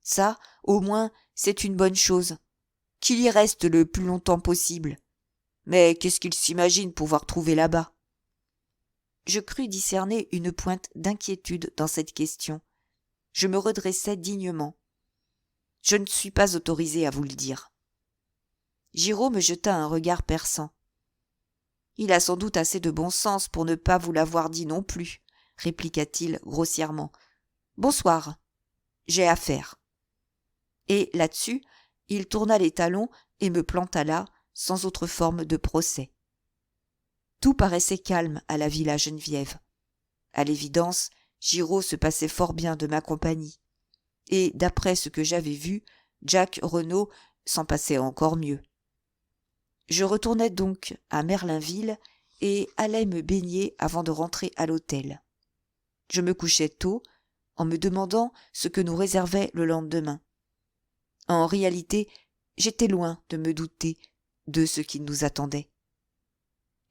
Ça, au moins, c'est une bonne chose. Qu'il y reste le plus longtemps possible. Mais qu'est-ce qu'il s'imagine pouvoir trouver là-bas ? » Je crus discerner une pointe d'inquiétude dans cette question. Je me redressai dignement. « Je ne suis pas autorisé à vous le dire. » Giraud me jeta un regard perçant. « Il a sans doute assez de bon sens pour ne pas vous l'avoir dit non plus, » répliqua-t-il grossièrement. « Bonsoir. J'ai affaire. » Et là-dessus, il tourna les talons et me planta là, sans autre forme de procès. Tout paraissait calme à la villa Geneviève. À l'évidence, Giraud se passait fort bien de ma compagnie. Et d'après ce que j'avais vu, Jack Renaud s'en passait encore mieux. Je retournai donc à Merlinville et allai me baigner avant de rentrer à l'hôtel. Je me couchai tôt, en me demandant ce que nous réservait le lendemain. En réalité, j'étais loin de me douter de ce qui nous attendait.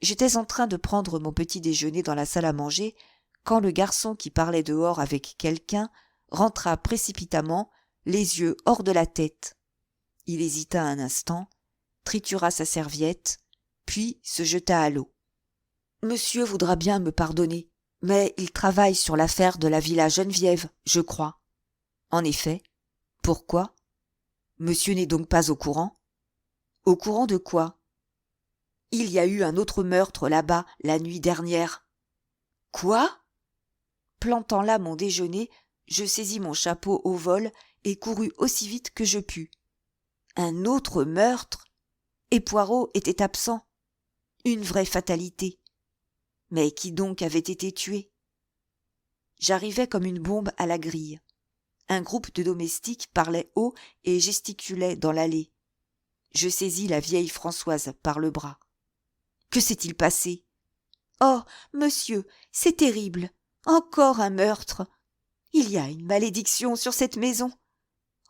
J'étais en train de prendre mon petit déjeuner dans la salle à manger, quand le garçon qui parlait dehors avec quelqu'un rentra précipitamment, les yeux hors de la tête. Il hésita un instant, tritura sa serviette, puis se jeta à l'eau. « Monsieur voudra bien me pardonner, mais il travaille sur l'affaire de la villa Geneviève, je crois. En effet. Pourquoi? Monsieur n'est donc pas au courant? Au courant de quoi? Il y a eu un autre meurtre là-bas la nuit dernière. Quoi? Plantant là mon déjeuner, je saisis mon chapeau au vol et courus aussi vite que je pus. Un autre meurtre? Et Poirot était absent. Une vraie fatalité. Mais qui donc avait été tué? J'arrivais comme une bombe à la grille. Un groupe de domestiques parlait haut et gesticulait dans l'allée. Je saisis la vieille Françoise par le bras. Que s'est-il passé? Oh, monsieur, c'est terrible. Encore un meurtre. Il y a une malédiction sur cette maison.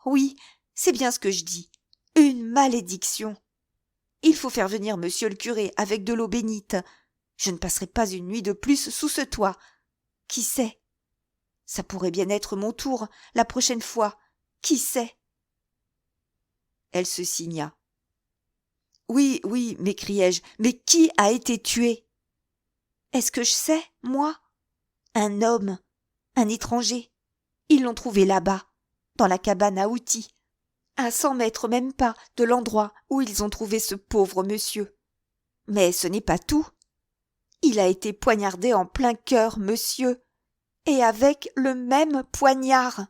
Oui, c'est bien ce que je dis. Une malédiction. Il faut faire venir monsieur le curé avec de l'eau bénite. Je ne passerai pas une nuit de plus sous ce toit. Qui sait? Ça pourrait bien être mon tour, la prochaine fois. Qui sait? Elle se signa. Oui, oui, m'écriai-je, mais qui a été tué? Est-ce que je sais, moi? Un homme, un étranger. Ils l'ont trouvé là-bas, dans la cabane à outils, à 100 mètres même pas de l'endroit où ils ont trouvé ce pauvre monsieur. Mais ce n'est pas tout. Il a été poignardé en plein cœur, monsieur, et avec le même poignard.